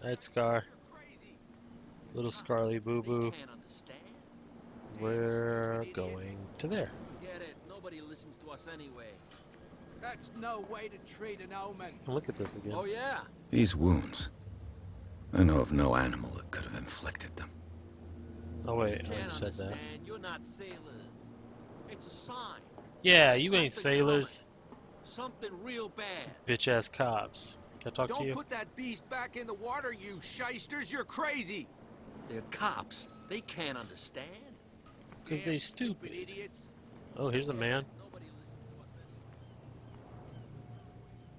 Alright, Scar. Little Scarly Boo Boo. We're going to there. Get it? Nobody listens to us anyway. That's no way to treat an omen. Look at this again. Oh yeah. These wounds. I know of no animal that could have inflicted them. Oh wait, You I can't said that. understand. You're not sailors. It's a sign. Yeah, you ain't Something sailors. Something real bad. Bitch ass cops. Can I talk to Don't you? put that beast back in the water, you shysters. You're crazy. They're cops. They can't understand. Because Damn they stupid. idiots. Oh, here's a man. Nobody listens to us anyway.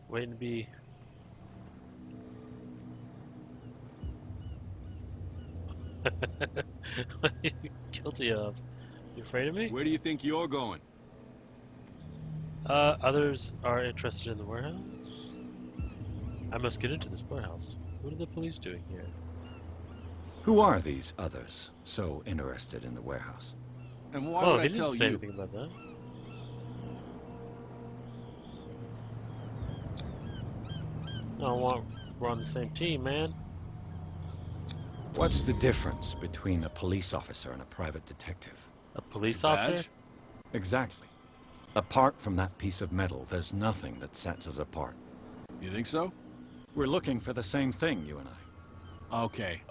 Waiting to be... What are you guilty of? You afraid of me? Where do you think you're going? Others are interested in the warehouse. I must get into this warehouse. What are the police doing here? Who are these others so interested in the warehouse? And why Oh, would he I didn't tell say you? anything about that. We're on the same team, man. What's the difference between a police officer and a private detective? A police Your officer? badge? Exactly. Apart from that piece of metal, there's nothing that sets us apart. You think so? We're looking for the same thing, you and I. Okay.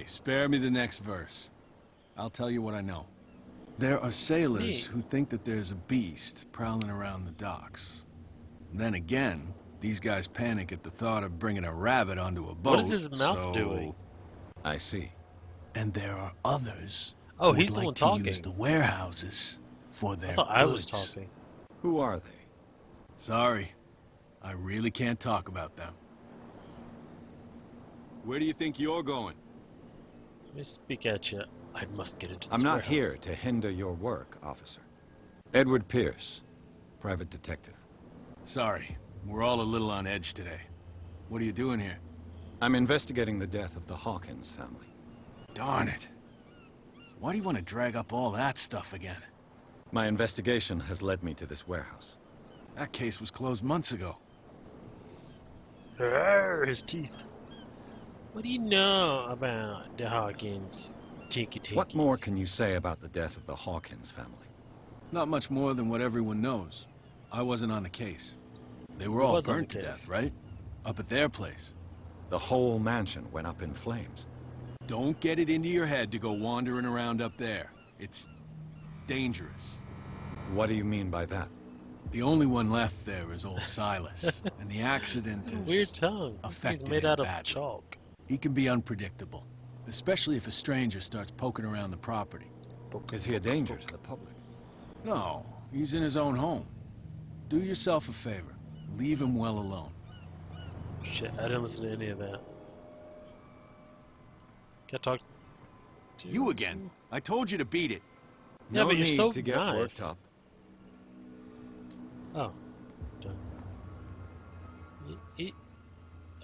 Spare me the next verse. I'll tell you what I know. There are sailors who think that there's a beast prowling around the docks. Then again, these guys panic at the thought of bringing a rabbit onto a boat. What is his mouth doing? I see. And there are others Oh, who he's would the like one to talking. use the warehouses for their I thought I was goods. talking. Who are they? Sorry, I really can't talk about them. Where do you think you're going? Let me speak at you. I must get into this I'm not warehouse. here to hinder your work, officer. Edward Pierce, private detective. Sorry, we're all a little on edge today. What are you doing here? I'm investigating the death of the Hawkins family. Darn it. Why do you want to drag up all that stuff again? My investigation has led me to this warehouse. That case was closed months ago. Arr, his teeth. What do you know about the Hawkins? Tinky tinkies. What more can you say about the death of the Hawkins family? Not much more than what everyone knows. I wasn't on the case. They were Who all was on the burnt to case? death, right? Up at their place. The whole mansion went up in flames. Don't get it into your head to go wandering around up there. It's dangerous. What do you mean by that? The only one left there is old Silas, and the accident That's a is weird tongue. affected He's made him out of badly. chalk. He can be unpredictable, especially if a stranger starts poking around the property. Is he a danger to the public? No, he's in his own home. Do yourself a favor. Leave him well alone. Shit, I didn't listen to any of that. Can I talk to You again. I told you to beat it. Yeah, No but you're need so to get nice. worked up. Oh. Done.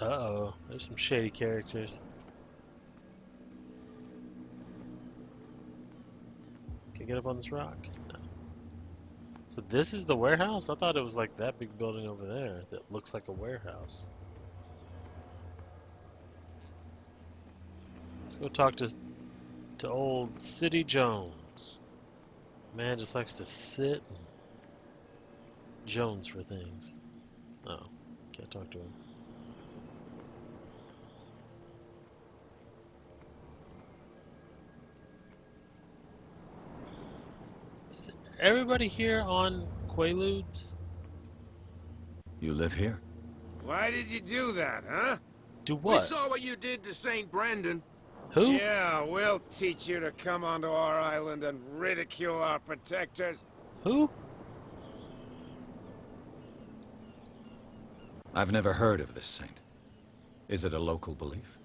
Uh-oh. There's some shady characters. Can I get up on this rock? No. So this is the warehouse? I thought it was like that big building over there that looks like a warehouse. Let's go talk to old City Jones. Man just likes to sit and Jones for things. Oh, can't talk to him. Is everybody here on Quaaludes? You live here? Why did you do that, huh? Do We what? saw what you did to St. Brendan. Who? Yeah, we'll teach you to come onto our island and ridicule our protectors. Who? I've never heard of this saint. Is it a local belief?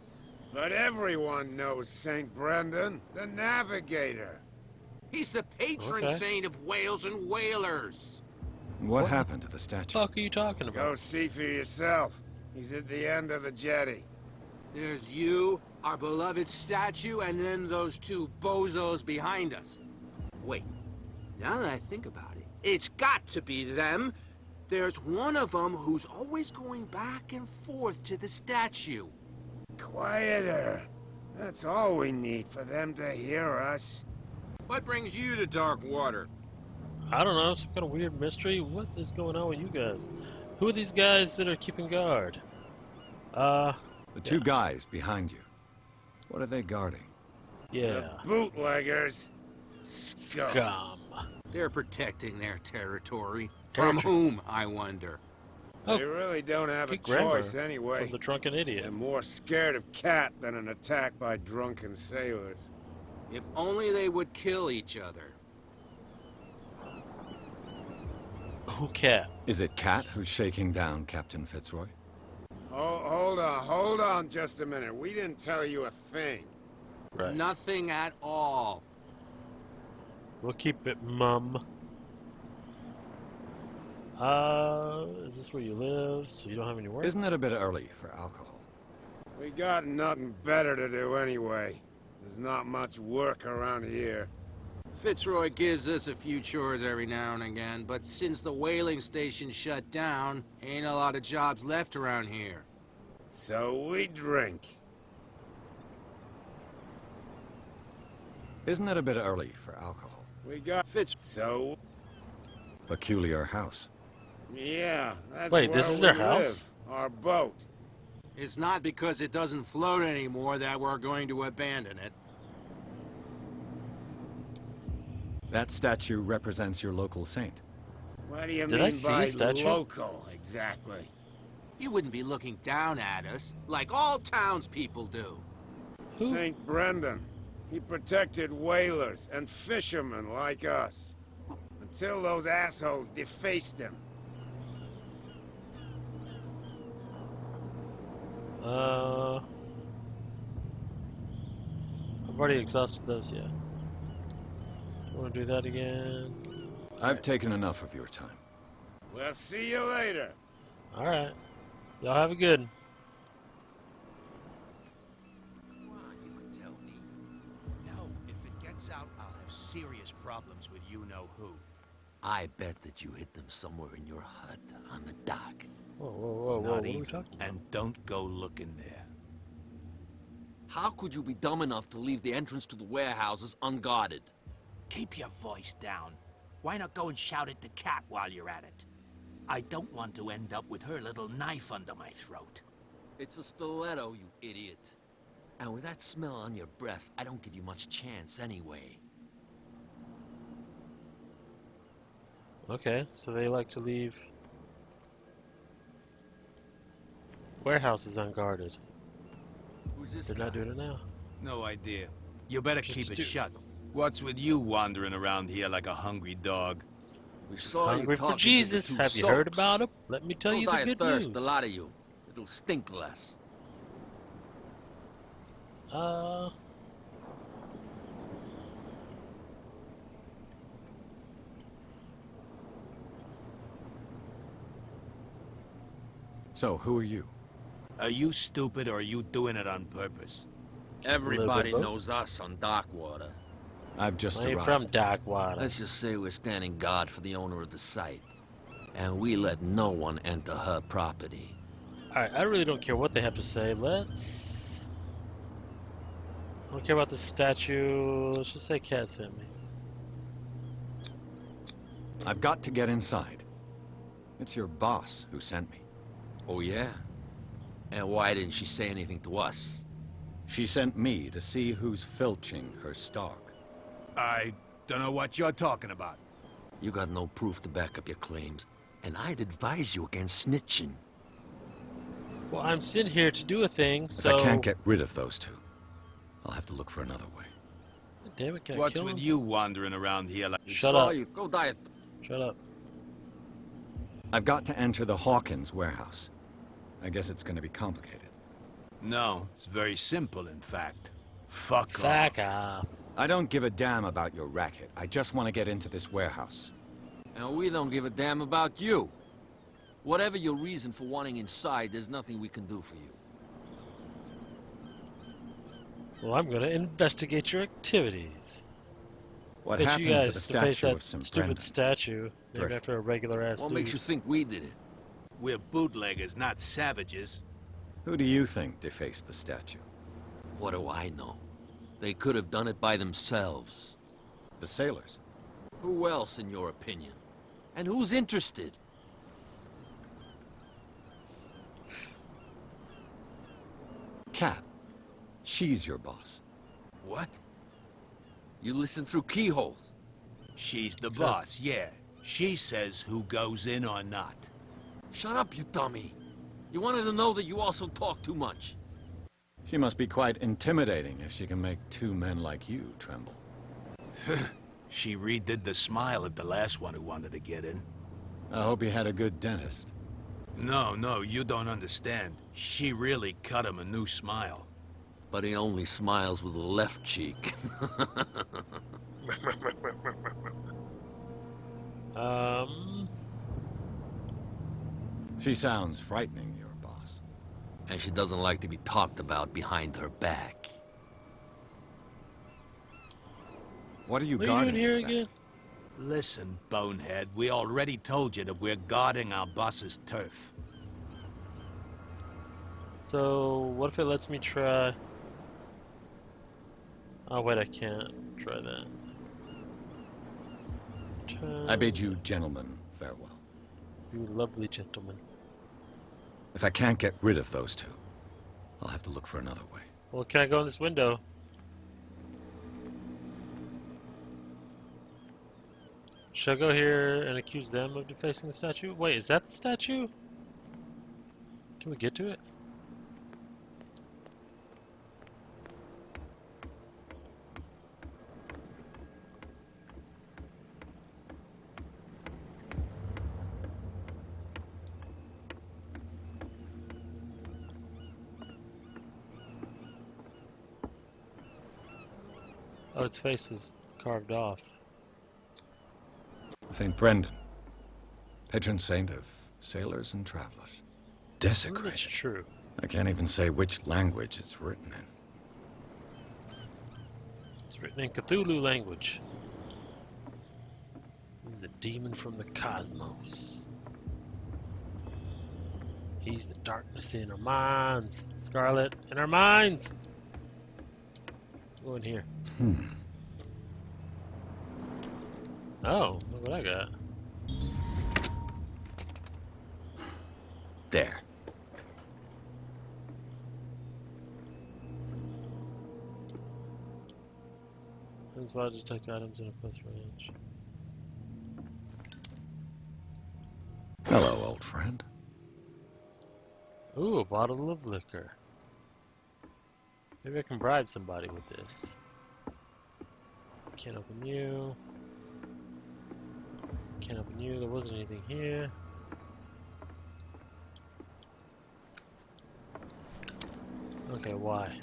But everyone knows St. Brendan, the navigator. He's the patron Okay. saint of whales and whalers. What happened to the What the statue? fuck are you talking Go about? see for yourself. He's at the end of the jetty. There's you, our beloved statue, and then those two bozos behind us. Wait, now that I think about it, it's got to be them. There's one of them who's always going back and forth to the statue. quieter. That's all we need for them to hear us. What brings you to dark water? I don't know, some kind of weird mystery. What is going on with you guys? Who are these guys that are keeping guard? The two guys behind you. What are they guarding? Yeah. The bootleggers. Scum. They're protecting their territory. From whom, I wonder? Oh, They really don't have a good grammar choice anyway. From the drunken idiot. They're more scared of Cat than an attack by drunken sailors. If only they would kill each other. Who Cat? Is it Cat who's shaking down Captain Fitzroy? Hold on just a minute. We didn't tell you a thing. Right. Nothing at all. We'll keep it mum. Is this where you live, so you don't have any work? Isn't it a bit early for alcohol? We got nothing better to do anyway. There's not much work around here. Fitzroy gives us a few chores every now and again, but since the whaling station shut down, ain't a lot of jobs left around here. So we drink. Isn't it a bit early for alcohol? We got So Peculiar house. yeah, that's Wait, where this is we their live. house? Our boat. It's not because it doesn't float anymore that we're going to abandon it. That statue represents your local saint. What do you Did I mean see by a statue? local, exactly? You wouldn't be looking down at us, like all townspeople do. Who? St. Brendan. He protected whalers and fishermen like us. Until those assholes defaced him. I've already exhausted those, yeah. Do you want to do that again? I've taken enough of your time. We'll see you later. Alright. Y'all have a good one. You could tell me. No, if it gets out, I'll have serious problems with you-know-who. I bet that you hid them somewhere in your hut on the docks. Whoa, what Not are we even. talking about? And don't go looking there. How could you be dumb enough to leave the entrance to the warehouses unguarded? Keep your voice down. Why not go and shout at the cat while you're at it? I don't want to end up with her little knife under my throat. It's a stiletto, you idiot. And with that smell on your breath, I don't give you much chance anyway. Okay, so they like to leave warehouses unguarded. Who's this They're guy? not doing it now. No idea. You better Just keep it do- shut. What's with you wandering around here like a hungry dog? We saw you Hungry talking for to Jesus. the two Have you heard soaks. about him? Let me tell You'll you die the of good thirst, news. a lot of you. It'll stink less. So, who are you? Are you stupid or are you doing it on purpose? Everybody both. knows us on Darkwater. I've just I ain't arrived. from Darkwater. Let's just say we're standing guard for the owner of the site. And we let no one enter her property. Alright, I really don't care what they have to say. Let's... I don't care about the statue. Let's just say Cat sent me. I've got to get inside. It's your boss who sent me. Oh, yeah? And why didn't she say anything to us? She sent me to see who's filching her stock. I don't know what you're talking about. You got no proof to back up your claims. And I'd advise you against snitching. Well, I'm sitting here to do a thing, If so... I can't get rid of those two, I'll have to look for another way. Damn it, can I What's kill with him? you wandering around here like... We Shut saw up. you. Go die. Shut up. I've got to enter the Hawkins warehouse. I guess it's going to be complicated. No, it's very simple, in fact. Fuck Fuck off. off. I don't give a damn about your racket. I just want to get into this warehouse. And we don't give a damn about you. Whatever your reason for wanting inside, there's nothing we can do for you. Well, I'm gonna investigate your activities. What Bet happened you guys to the deface statue that of St. stupid Brendan? statue named Jthrill. after a regular ass What dude. makes you think we did it? We're bootleggers, not savages. Who do you think defaced the statue? What do I know? They could have done it by themselves. The sailors. Who else, in your opinion? And who's interested? Cat. She's your boss. What? You listen through keyholes. She's the boss, yeah. She says who goes in or not. Shut up, you dummy. You wanted to know that you also talk too much. She must be quite intimidating if she can make two men like you tremble. She redid the smile of the last one who wanted to get in. I hope he had a good dentist. No, you don't understand. She really cut him a new smile. But he only smiles with the left cheek. She sounds frightening, your boss. And she doesn't like to be talked about behind her back. What are you What are you guarding doing here exactly? again? Listen, bonehead, we already told you that we're guarding our boss's turf. So, what if it lets me try... Oh, wait, I can't try that. I bid you gentlemen farewell. You lovely gentlemen. If I can't get rid of those two, I'll have to look for another way. Well, can I go in this window? Should I go here and accuse them of defacing the statue? Wait, is that the statue? Can we get to it? Oh, its face is carved off. St. Brendan, patron saint of sailors and travelers. It's Desecrated. true. I can't even say which language it's written in. It's written in Cthulhu language. He's a demon from the cosmos. He's the darkness in our minds. Scarlet, in our minds! Go in here. Oh, look what I got. There. It's about to detect items in a close range. Hello, old friend. Ooh, a bottle of liquor. Maybe I can bribe somebody with this. Can't open you. Can't open you. There wasn't anything here. Okay, why?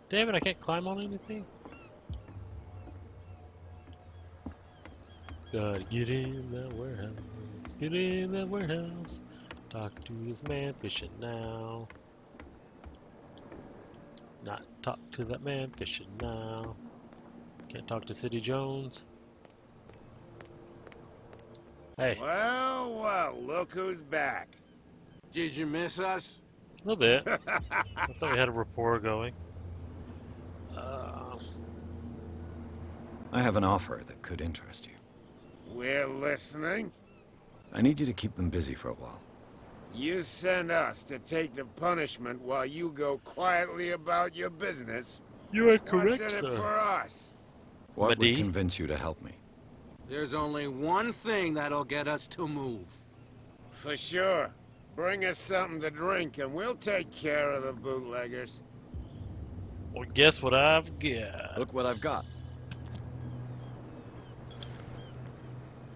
Damn it, I can't climb on anything? Gotta get in that warehouse. Get in that warehouse. Talk to this man fishing now. Not talk to that man fishing now. Can't talk to City Jones. Hey, Well, look who's back. Did you miss us? a little bit. I thought we had a rapport going. I have an offer that could interest you. We're listening. I need you to keep them busy for a while. You send us to take the punishment while you go quietly about your business. You are What's correct, in it sir. for us? What would Madi? convince you to help me? There's only one thing that'll get us to move. For sure. Bring us something to drink and we'll take care of the bootleggers. Well, guess what I've got? Look what I've got.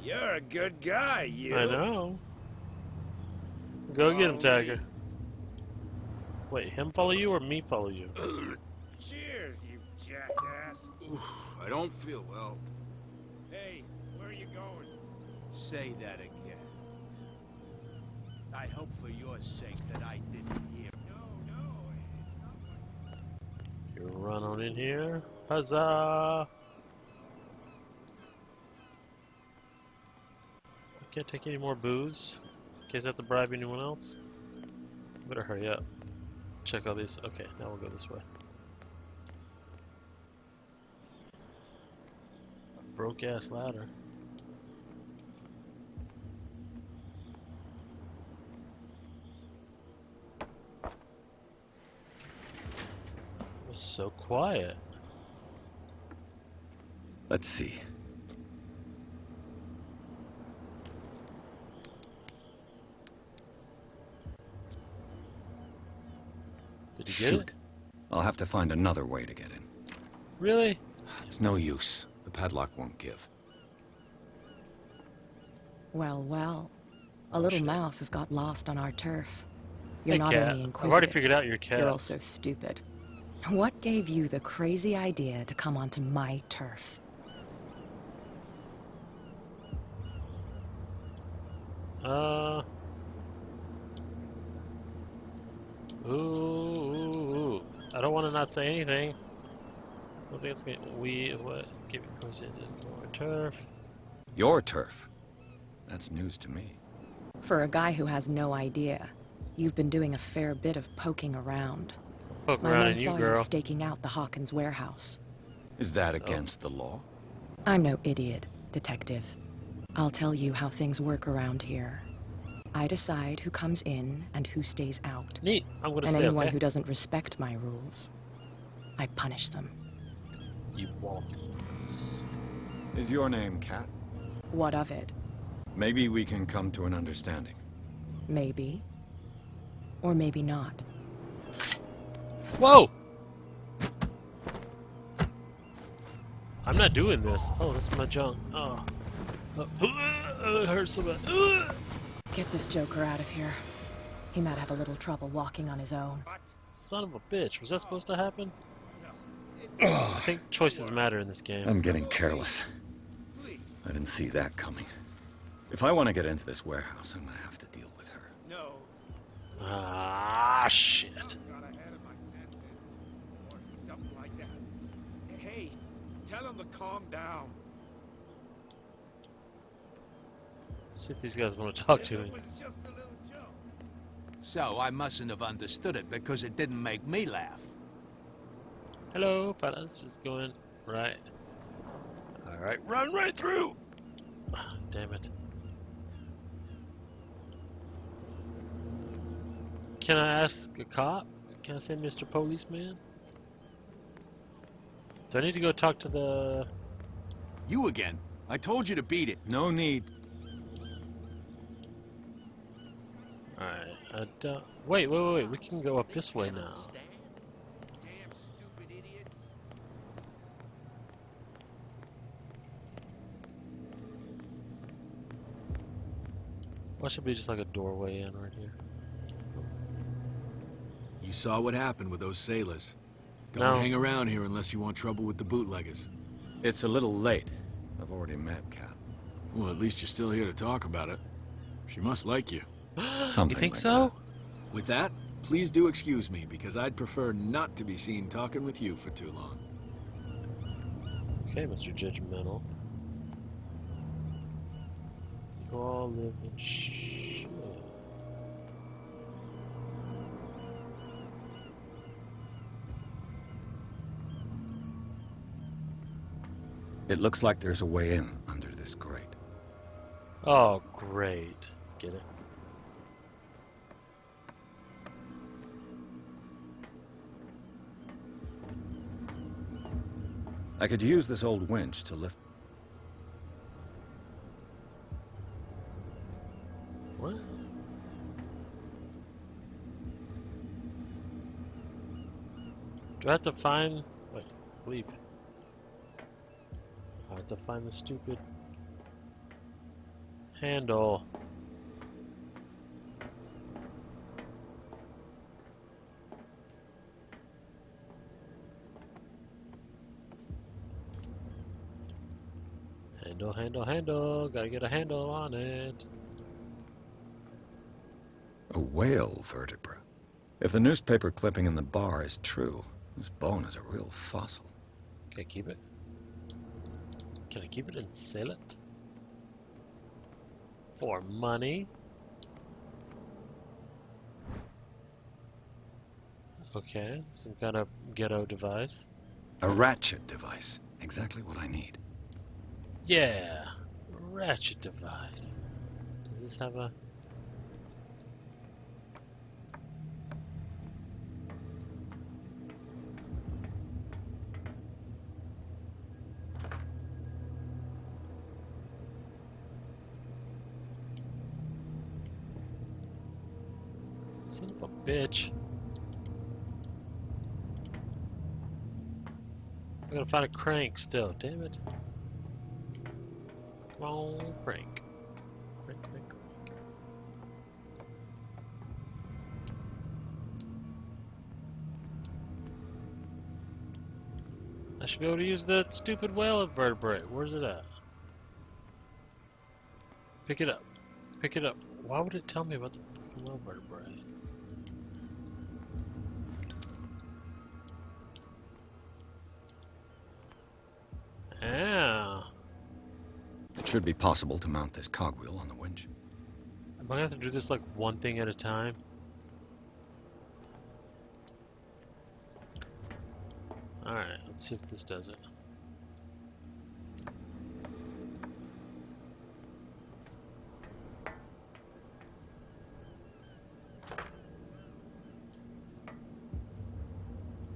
You're a good guy, you. I know. Go get him, Tagger. Wait, him follow you or me follow you? Cheers, you jackass. I don't feel well. Hey, where are you going? Say that again. I hope for your sake that I didn't hear. No, it's not like... You run on in here. Huzzah! Can't take any more booze. In case I have to bribe anyone else. Better hurry up. Check all these. Okay, now we'll go this way. Broke ass ladder. It was so quiet. Let's see. Did you get Shoot. it? I'll have to find another way to get in. Really? It's no use. The padlock won't give. Well, well. A Oh, little shit. mouse has got lost on our turf. You're Hey, not cat. only I've already inquisitive, figured out your cat. you're also stupid. What gave you the crazy idea to come onto my turf? Ooh. I don't want to not say anything. I don't think it's gonna. What? Give me question. More turf. Your turf? That's news to me. For a guy who has no idea, you've been doing a fair bit of poking around. Poke My around men in you, saw you girl. staking out the Hawkins warehouse. Is that So? against the law? I'm no idiot, detective. I'll tell you how things work around here. I decide who comes in and who stays out. Neat. I'm gonna And stay. anyone Okay. who doesn't respect my rules, I punish them. You won't. Is your name Cat? What of it? Maybe we can come to an understanding. Maybe. Or maybe not. Whoa! I'm not doing this. Oh, that's my junk. Oh. It hurts so bad. Get this joker out of here. He might have a little trouble walking on his own. Son of a bitch. Was that supposed to happen? I think choices matter in this game. I'm getting careless. I didn't see that coming. If I want to get into this warehouse, I'm gonna have to deal with her. No. Ah, shit. Got ahead of my senses. Or something like that. Hey, tell him to calm down. See if these guys want to talk to me. It was just a little joke. So I mustn't have understood it because it didn't make me laugh. Hello, fellas. Just going right. Alright, run right through! Ah, damn it. Can I ask a cop? Can I say Mr. Policeman? Do I need to go talk to the... You again. I told you to beat it. No need. Alright, I don't... Wait. We can go up this way now. Damn stupid idiots. Why should be just like a doorway in right here? You saw what happened with those sailors. Don't No. hang around here unless you want trouble with the bootleggers. It's a little late. I've already met Cat. Well, at least you're still here to talk about it. She must like you. Something You think like so? With that, please do excuse me, because I'd prefer not to be seen talking with you for too long. Okay, Mr. Judgmental. You all live in shit. It looks like there's a way in under this grate. Oh, great. Get it? I could use this old winch to lift. What? Do I have to find... Wait, leave. I have to find the stupid... handle. Handle. Gotta get a handle on it. A whale vertebra. If the newspaper clipping in the bar is true, this bone is a real fossil. Can I keep it? Can I keep it and sell it? Or money. Okay, some kind of ghetto device. A ratchet device. Exactly what I need. Yeah, ratchet device. Does this have a... Son of a bitch. I gotta find a crank still, damn it. Come on, crank. Crank, crank, crank. I should be able to use that stupid whale vertebrae. Where's it at? Pick it up. Pick it up. Why would it tell me about the fucking whale vertebrae? Ah. It should be possible to mount this cogwheel on the winch. Am I gonna have to do this like one thing at a time? Alright, let's see if this does it.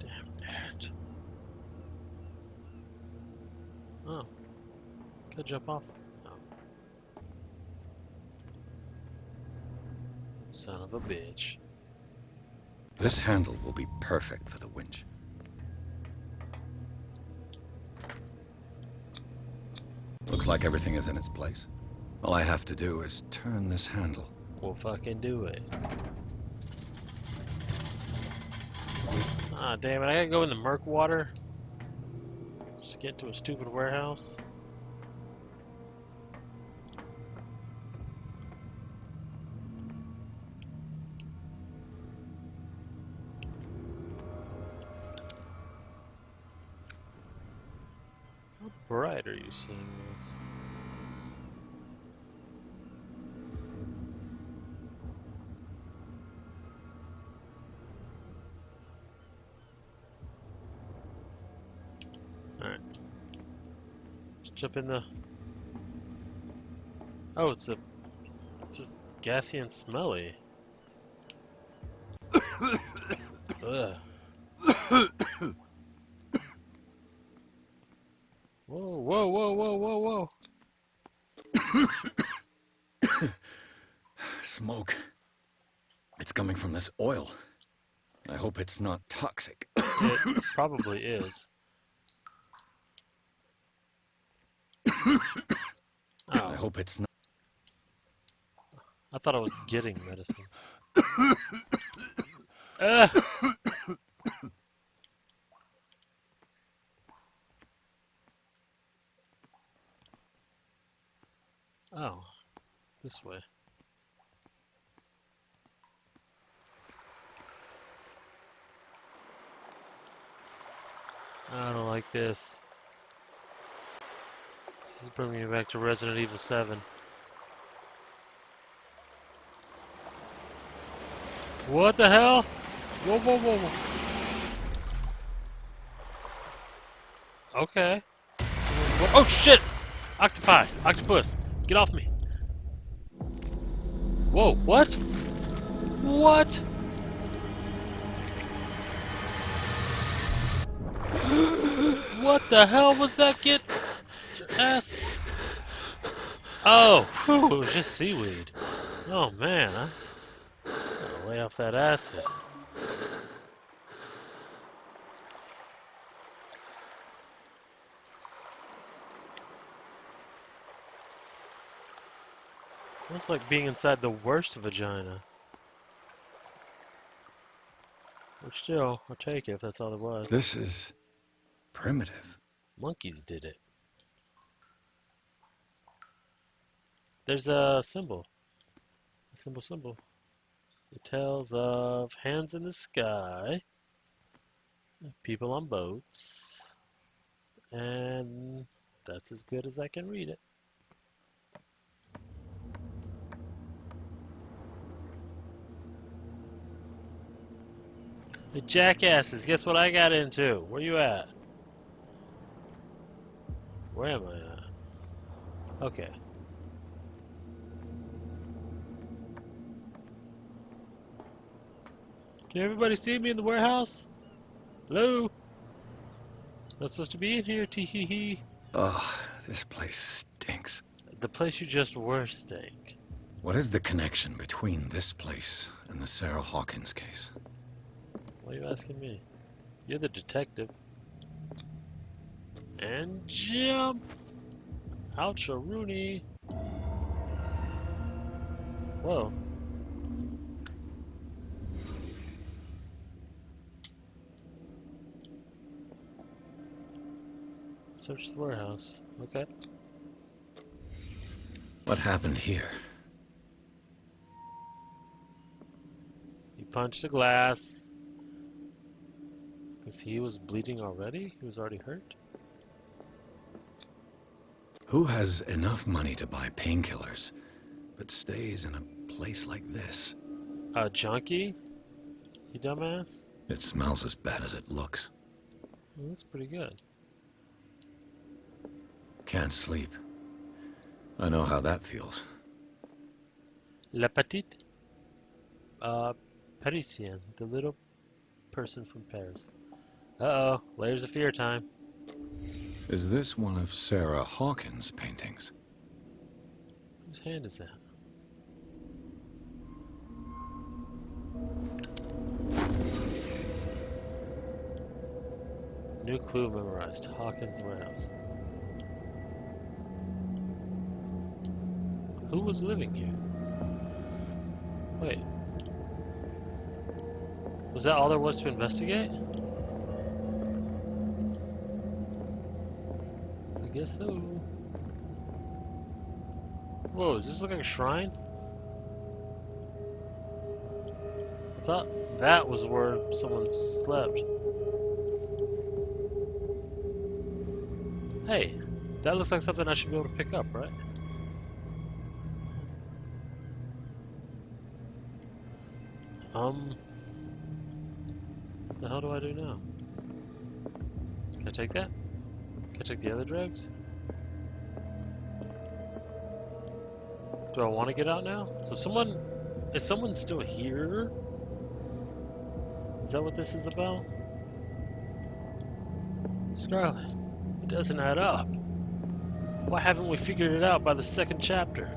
Damn it. Oh. Could jump off. No. Son of a bitch. This handle will be perfect for the winch. Looks like everything is in its place. All I have to do is turn this handle. We'll fucking do it. Ah, damn it. I gotta go in the murk water. Just to get to a stupid warehouse. How bright are you seeing this? Alright. Let's jump in the... Oh, it's just gassy and smelly. Ugh. Whoa, whoa, whoa, whoa, whoa, whoa. Smoke. It's coming from this oil. I hope it's not toxic. It probably is. Oh. I hope it's not. I thought I was getting medicine. Ugh. Oh, this way. I don't like this. This is bringing me back to Resident Evil 7. What the hell? Whoa, whoa, whoa, whoa. Okay. Oh shit! Octopi! Octopus! Get off me! Whoa, what? What? What the hell was that? Get your ass! Oh, whew, it was just seaweed. Oh man, I gotta lay off that acid. It's like being inside the worst vagina. But still, I'll take it if that's all there was. This is primitive. Monkeys did it. There's a symbol. A symbol. It tells of hands in the sky, people on boats, and that's as good as I can read it. The jackasses, guess what I got into? Where you at? Where am I at? Okay. Can everybody see me in the warehouse? Hello? Not supposed to be in here, tee-hee-hee. Ugh, this place stinks. The place you just were stank. What is the connection between this place and the Sarah Hawkins case? Why are you asking me? You're the detective. And jump! Ouch, a Rooney. Whoa. Search the warehouse. Okay. What happened here? He punched the glass. Because he was bleeding already? He was already hurt? Who has enough money to buy painkillers, but stays in a place like this? A junkie? You dumbass? It smells as bad as it looks. Well, that's pretty good. Can't sleep. I know how that feels. La petite Parisienne, the little person from Paris. Uh-oh, layers of fear time. Is this one of Sarah Hawkins' paintings? Whose hand is that? New clue memorized. Hawkins warehouse. Who was living here? Wait. Was that all there was to investigate? I guess so. Whoa, does this look like a shrine? I thought that was where someone slept. Hey, that looks like something I should be able to pick up, right? What the hell do I do now? Can I take that? Can I take the other drugs? Do I want to get out now? So is someone still here? Is that what this is about? Scarlet, it doesn't add up. Why haven't we figured it out by the second chapter?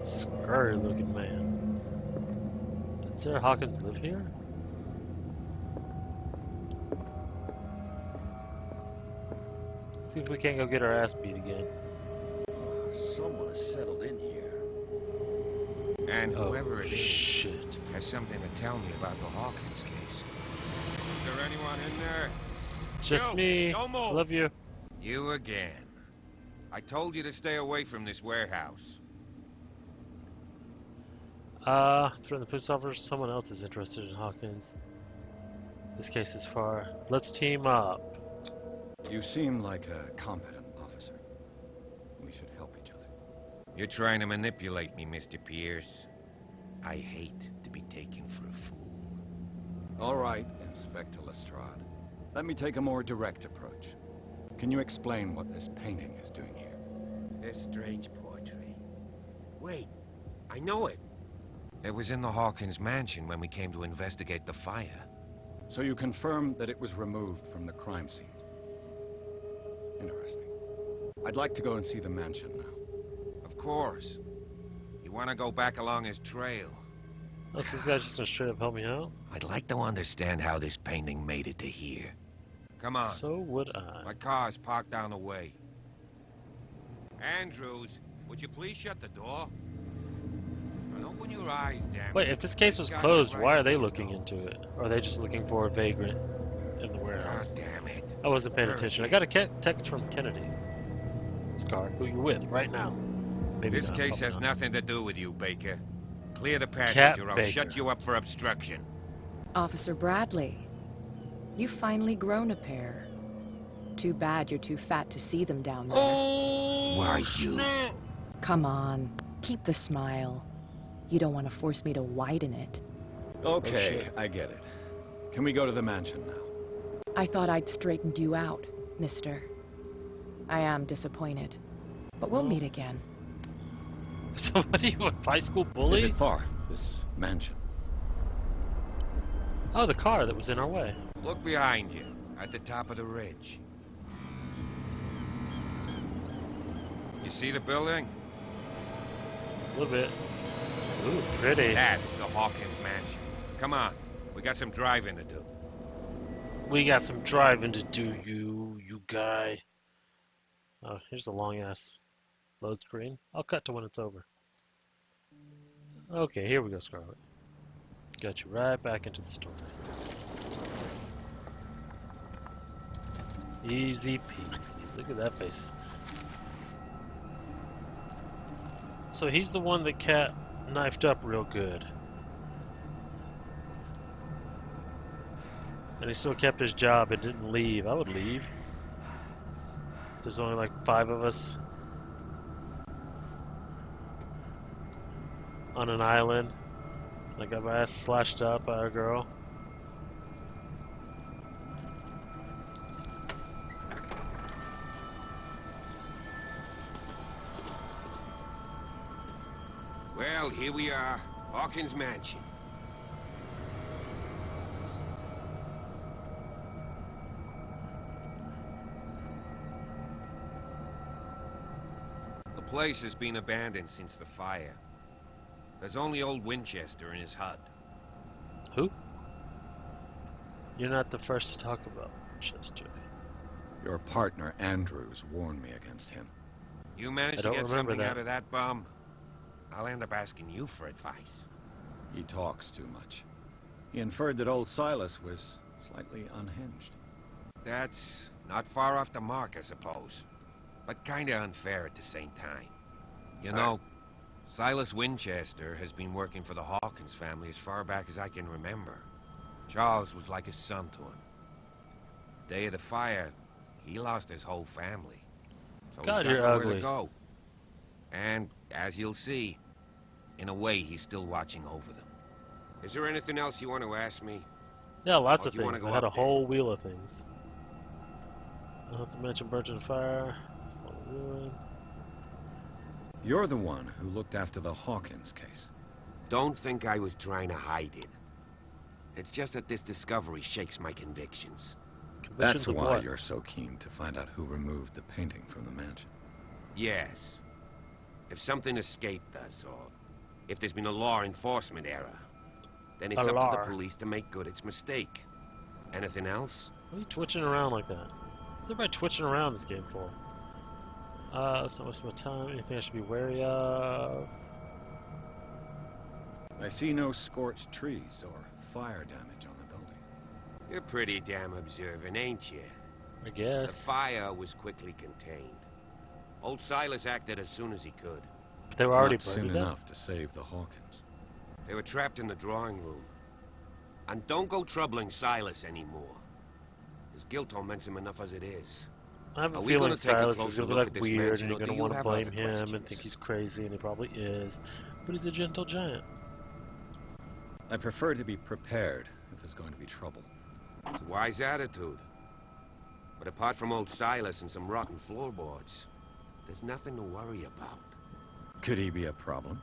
Scary looking man. Did Sarah Hawkins live here? Let's see if we can't go get our ass beat again. Someone has settled in here. And Oh, whoever it is shit. has something to tell me about the Hawkins case. Is there anyone in there? Just Yo, me. don't move. Love you. You again. I told you to stay away from this warehouse. Through the police officer, someone else is interested in Hawkins. This case is far. Let's team up. You seem like a competent officer. We should help each other. You're trying to manipulate me, Mr. Pierce. I hate to be taken for a fool. All right, Inspector Lestrade. Let me take a more direct approach. Can you explain what this painting is doing here? This strange portrait. Wait, I know it. It was in the Hawkins mansion when we came to investigate the fire. So you confirm that it was removed from the crime scene. Interesting. I'd like to go and see the mansion now. Of course. You want to go back along his trail? Oh, so this guy's just gonna straight up help me out? I'd like to understand how this painting made it to here. Come on. So would I. My car's parked down the way. Andrews, would you please shut the door? And open your eyes, damn it. Wait, if this case was closed, why are they looking into it? Or are they just looking for a vagrant in the God warehouse? damn it. I wasn't paying attention. I got a text from Kennedy. Scar, who you with right now? Maybe This not, case probably has not. nothing to do with you, Baker. Clear the passage Cat or I'll Baker. shut you up for obstruction. Officer Bradley, you've finally grown a pair. Too bad you're too fat to see them down there. Oh, Why you? snap. Come on, keep the smile. You don't want to force me to widen it. Okay, shit. I get it. Can we go to the mansion now? I thought I'd straightened you out, mister. I am disappointed. But we'll meet again. So what are you, a high school Is bully? it far, this mansion? Oh, the car that was in our way. Look behind you, at the top of the ridge. You see the building? A little bit. Ooh, pretty. That's the Hawkins mansion. Come on, we got some driving to do. We got some driving to do, you guy. Oh, here's a long ass load screen. I'll cut to when it's over. Okay, here we go, Scarlet. Got you right back into the story. Easy peasy. Look at that face. So he's the one that Cat knifed up real good. And he still kept his job and didn't leave. I would leave. There's only like 5 of us on an island. I got my ass slashed up by a girl. Well, here we are, Hawkins mansion. The place has been abandoned since the fire. There's only old Winchester in his hut. Who? You're not the first to talk about Chester. Your partner, Andrews, warned me against him. You managed I to don't get remember something that. out of that bum? I'll end up asking you for advice. He talks too much. He inferred that old Silas was slightly unhinged. That's not far off the mark, I suppose. But kinda unfair at the same time. You know, Silas Winchester has been working for the Hawkins family as far back as I can remember. Charles was like a son to him. The day of the fire, he lost his whole family. So God, he's got you're nowhere ugly. to go. And, as you'll see, in a way, he's still watching over them. Is there anything else you want to ask me? Yeah, lots Or of do you wanna things. go I had a up there? whole wheel of things. I'll have to mention Birch and Fire. Ruin. You're the one who looked after the Hawkins case. Don't think I was trying to hide it. It's just that this discovery shakes my convictions. That's Convictions of why what? you're so keen to find out who removed the painting from the mansion. Yes. If something escaped us, or if there's been a law enforcement error, then it's A up to law. the police to make good its mistake. Anything else? Why are you twitching around like that? What's everybody twitching around this game for? Let's not waste my time. Anything I should be wary of? I see no scorched trees or fire damage on the building. You're pretty damn observant, ain't you? I The guess. fire was quickly contained. Old Silas acted as soon as he could. But they were already Not soon burned to death. enough to save the Hawkins. They were trapped in the drawing room. And don't go troubling Silas anymore. His guilt torments him enough as it is. I have a Are we feeling gonna take a Silas is closer going to be look like at this weird mansion, and or you're do going to you want to have blame other him and questions? think he's crazy, and he probably is. But he's a gentle giant. I prefer to be prepared if there's going to be trouble. It's a wise attitude. But apart from old Silas and some rotten floorboards, there's nothing to worry about. Could he be a problem?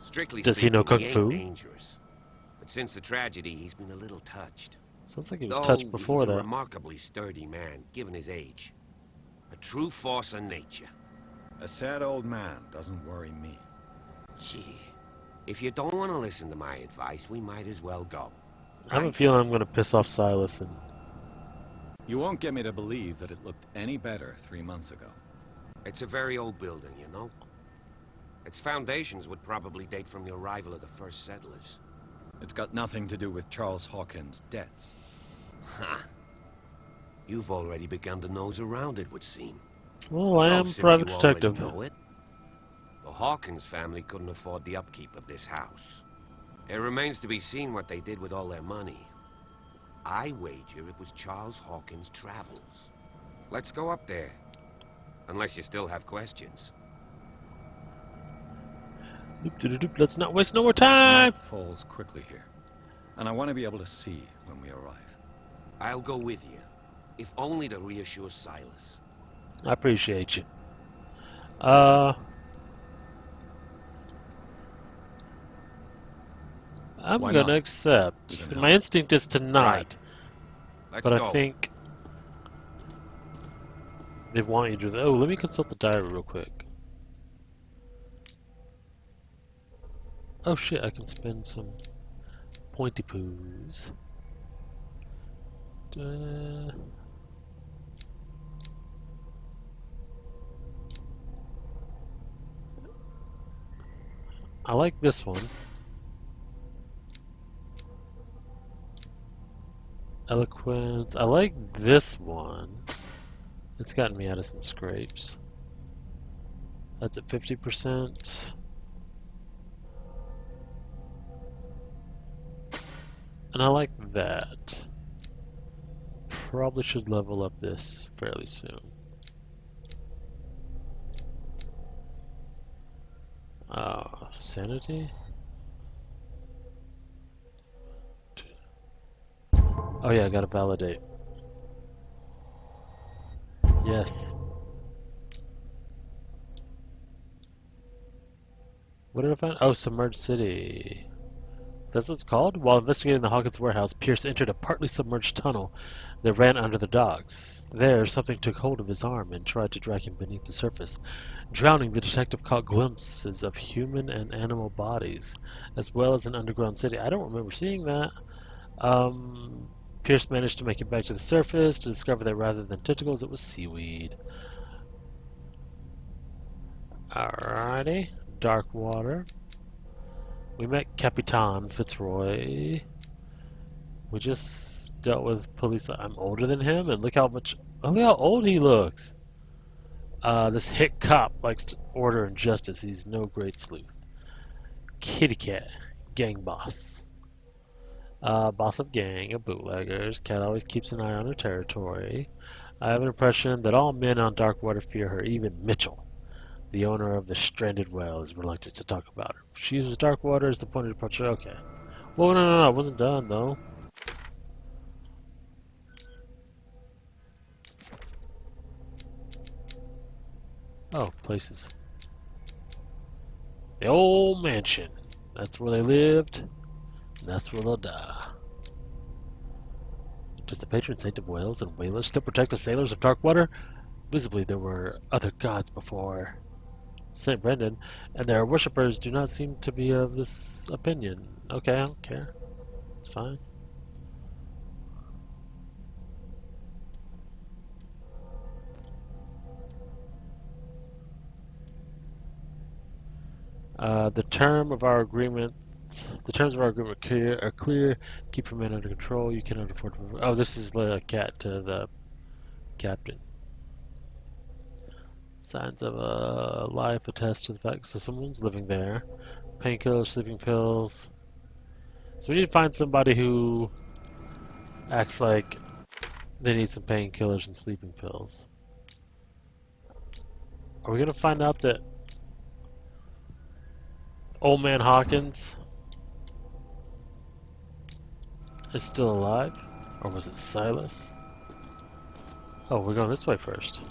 Strictly Does he speaking, know Kung he ain't Fu? dangerous. But since the tragedy, he's been a little touched. Sounds like he was Though touched before he's a that. remarkably sturdy man, given his age. A true force of nature. A sad old man doesn't worry me. Gee, if you don't want to listen to my advice, we might as well go. I have a feeling I'm going to piss off Silas. And You won't get me to believe that it looked any better 3 months ago. It's a very old building, you know? Its foundations would probably date from the arrival of the first settlers. It's got nothing to do with Charles Hawkins' debts. Ha! You've already begun to nose around it, would seem. well, I am since private you already detective. know it, the Hawkins family couldn't afford the upkeep of this house. It remains to be seen what they did with all their money. I wager it was Charles Hawkins' travels. Let's go up there. Unless you still have questions. Doop, doop, doop. Let's not waste no more time. Night falls quickly here. and I want to be able to see when we arrive. I'll go with you, if only to reassure Silas. I appreciate you. I'm Why gonna not? accept. You can My help. instinct is to not, Right. Let's but go. I think they want you to do that. Oh, let me consult the diary real quick. Oh shit, I can spend some pointy poos. I like this one. Eloquence. I like this one. It's gotten me out of some scrapes. That's at 50%. And I like that. Probably should level up this fairly soon. Sanity? Oh yeah, I gotta validate. Yes. What did I find? Oh, Submerged City. That's what it's called? While investigating the Hawkins warehouse, Pierce entered a partly submerged tunnel that ran under the docks. There, something took hold of his arm and tried to drag him beneath the surface. Drowning, the detective caught glimpses of human and animal bodies, as well as an underground city. I don't remember seeing that. Pierce managed to make it back to the surface to discover that rather than tentacles, it was seaweed. Alrighty. Dark water. We met Capitan Fitzroy. We just dealt with police. I'm older than him, and look how old he looks. This hick cop likes order and justice. He's no great sleuth. Kitty Cat, gang boss. Boss of gang of bootleggers. Cat always keeps an eye on her territory. I have an impression that all men on Darkwater fear her, even Mitchell. The owner of the stranded whale is reluctant to talk about her. She uses Darkwater as the point of departure. Okay. Well, no, I wasn't done, though. Oh, places. The old mansion. That's where they lived. And that's where they'll die. Does the patron saint of whales and whalers still protect the sailors of Darkwater? Visibly, there were other gods before St. Brendan, and their worshippers do not seem to be of this opinion. Okay, I don't care. It's fine. The terms of our agreement are clear. Keep your men under control. You cannot afford to. Oh, this is the cat to the captain. Signs of a life attest to the fact. So someone's living there. Painkillers, sleeping pills. So we need to find somebody who acts like they need some painkillers and sleeping pills. Are we gonna find out that Old Man Hawkins is still alive? Or was it Silas? Oh, we're going this way first.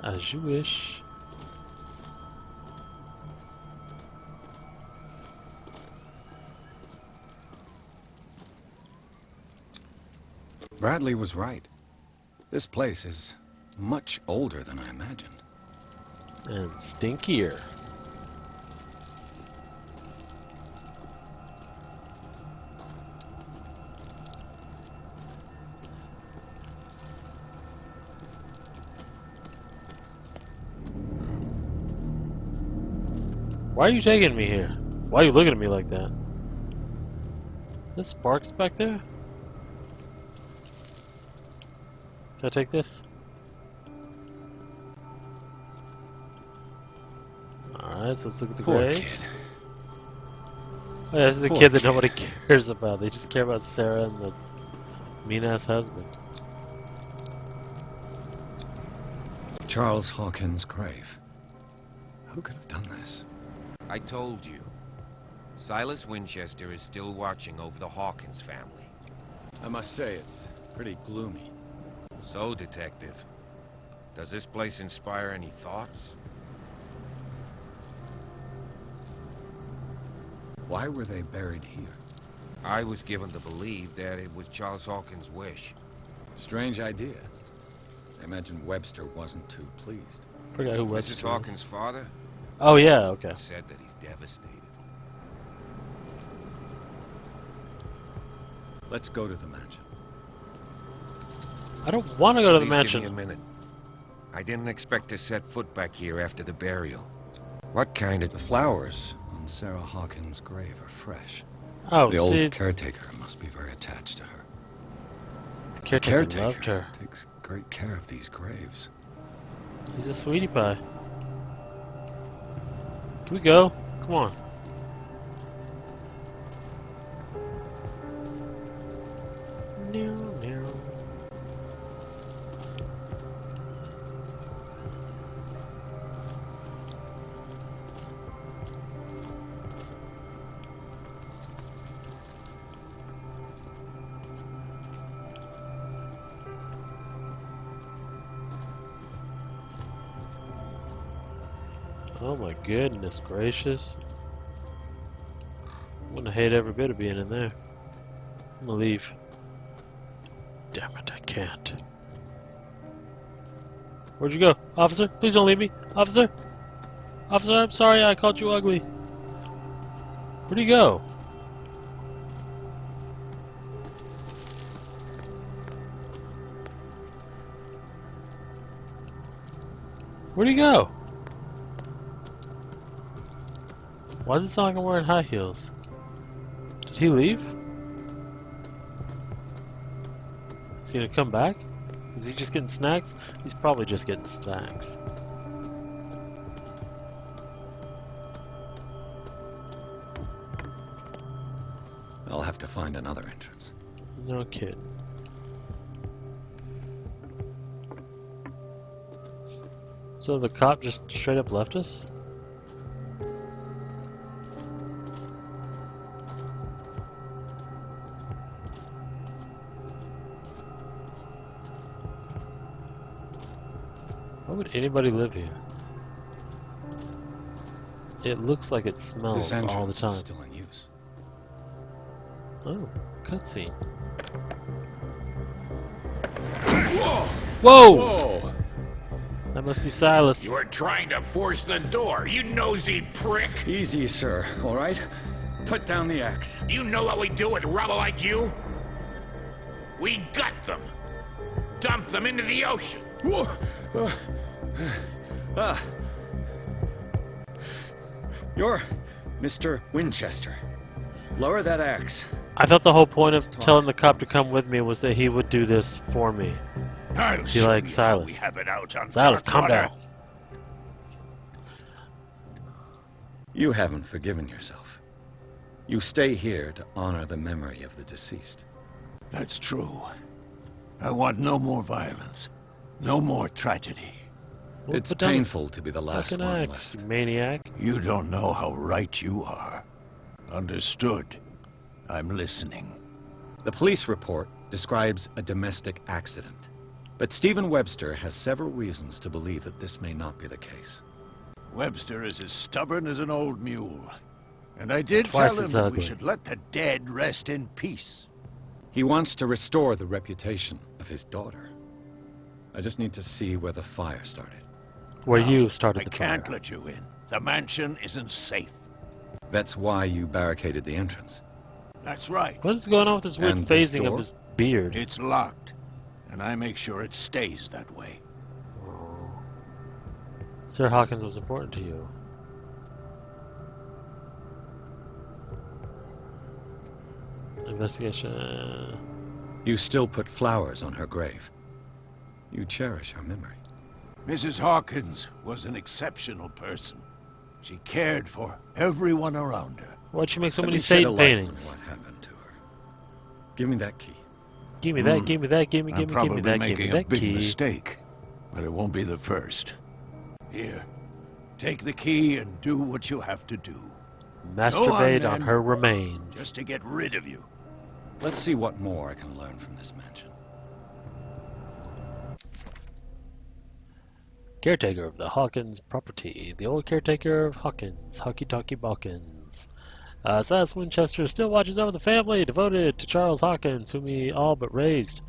As you wish. Bradley was right. This place is much older than I imagined. And stinkier. Why are you taking me here? Why are you looking at me like that? This sparks back there? Can I take this? Alright, so let's look at the Poor graves. kid. Oh, yeah, this is the Poor kid that kid. nobody cares about. They just care about Sarah and the mean-ass husband. Charles Hawkins' grave. Who could have done this? I told you. Silas Winchester is still watching over the Hawkins family. I must say, it's pretty gloomy. So, Detective, does this place inspire any thoughts? Why were they buried here? I was given to believe that it was Charles Hawkins' wish. Strange idea. I imagine Webster wasn't too pleased. Forgot who Mrs. Webster Hawkins' is. father Oh yeah, okay. said that he's devastated. Let's go to the mansion. I don't want to go to the Please mansion. give me a minute. I didn't expect to set foot back here after the burial. What kind of... The flowers on Sarah Hawkins' grave are fresh. Oh, The old see, caretaker must be very attached to her. the The caretaker loved her. takes great care of these graves. He's a sweetie pie. Can we go? Come on. Oh my goodness gracious. I'm gonna hate every bit of being in there. I'm gonna leave. Damn it, I can't. Where'd you go? Officer, please don't leave me. Officer! Officer, I'm sorry I called you ugly. Where'd he go? Where'd he go? Why does it sound like I'm wearing high heels? Did he leave? Is he gonna come back? Is he just getting snacks? He's probably just getting snacks. I'll have to find another entrance. No kidding. So the cop just straight up left us? Why would anybody live here? It looks like it smells This all the entrance time. is still in use. Oh, cutscene. Whoa! Whoa! That must be Silas. You were trying to force the door, you nosy prick! Easy, sir, all right? Put down the axe. You know what we do with rubble like you? We gut them! Dump them into the ocean! Whoa! You're Mr. Winchester. Lower that axe. I thought the whole point of telling the cop to come with me was that he would do this for me. I'll Be like Silas. we have it out on Silas, calm Darkwater. down. You haven't forgiven yourself. You stay here to honor the memory of the deceased. That's true. I want no more violence. No more tragedy. Well, It's put down the painful to be the last fucking one axe, left. you maniac. You don't know how right you are. Understood. I'm listening. The police report describes a domestic accident. But Stephen Webster has several reasons to believe that this may not be the case. Webster is as stubborn as an old mule. And I did Twice tell him as that we ugly. should let the dead rest in peace. He wants to restore the reputation of his daughter. I just need to see where the fire started. Where No, you started I the can't fire. let you in. The mansion isn't safe. That's why you barricaded the entrance. That's right. What is going on with this weird And this phasing of door? his beard? It's locked. And I make sure it stays that way. Sir Hawkins was important to you. Investigation. You still put flowers on her grave. You cherish her memory. Mrs. Hawkins was an exceptional person. She cared for everyone around her. Why'd you make so Let many me shed a Satan light on paintings? what happened to her. Give me that key. Give me that, give me that, give me I'm that, probably give me making a that big key. mistake, but it won't be the first. Here, take the key and do what you have to do. masturbate on her remains. Just to get rid of you. Let's see what more I can learn from this mansion. Caretaker of the Hawkins property. The old caretaker of Hawkins, Hockey Talkie Balkins. Silas Winchester still watches over the family, devoted to Charles Hawkins, whom he all but raised.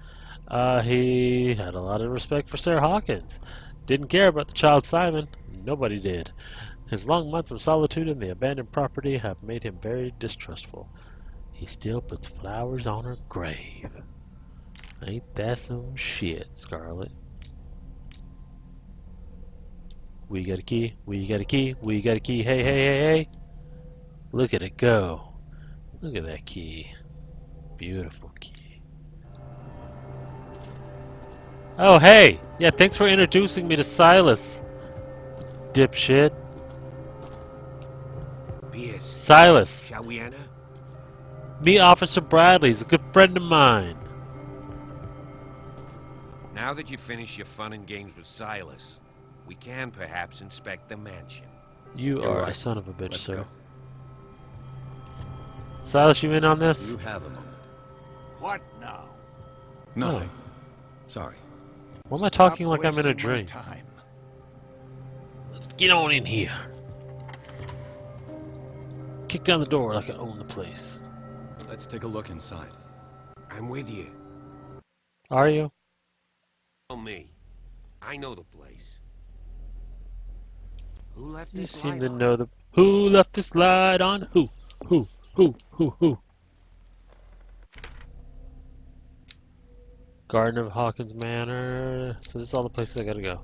He had a lot of respect for Sarah Hawkins. Didn't care about the child Simon. Nobody did. His long months of solitude in the abandoned property have made him very distrustful. He still puts flowers on her grave. Ain't that some shit, Scarlet? We got a key, we got a key, we got a key. Hey, hey, hey, hey. Look at it go. Look at that key. Beautiful key. Oh, hey! Yeah, thanks for introducing me to Silas. Dipshit. Pierce, Silas. shall we enter? Meet Officer Bradley. He's a good friend of mine. Now that you've finished your fun and games with Silas, we can perhaps inspect the mansion. You You're are a right. son of a bitch, Let's sir. go. Silas, you in on this? You have a moment. What now? Nothing. Sorry. Why am I Stop talking like I'm in a wasting my dream? time. Let's get on in here. Kick down the door like I own the place. Let's take a look inside. I'm with you. Are you? Tell me. I know the place. Who left You this seem light to on? know the... Who left this light on? Who? Who? Garden of Hawkins Manor. So this is all the places I gotta go.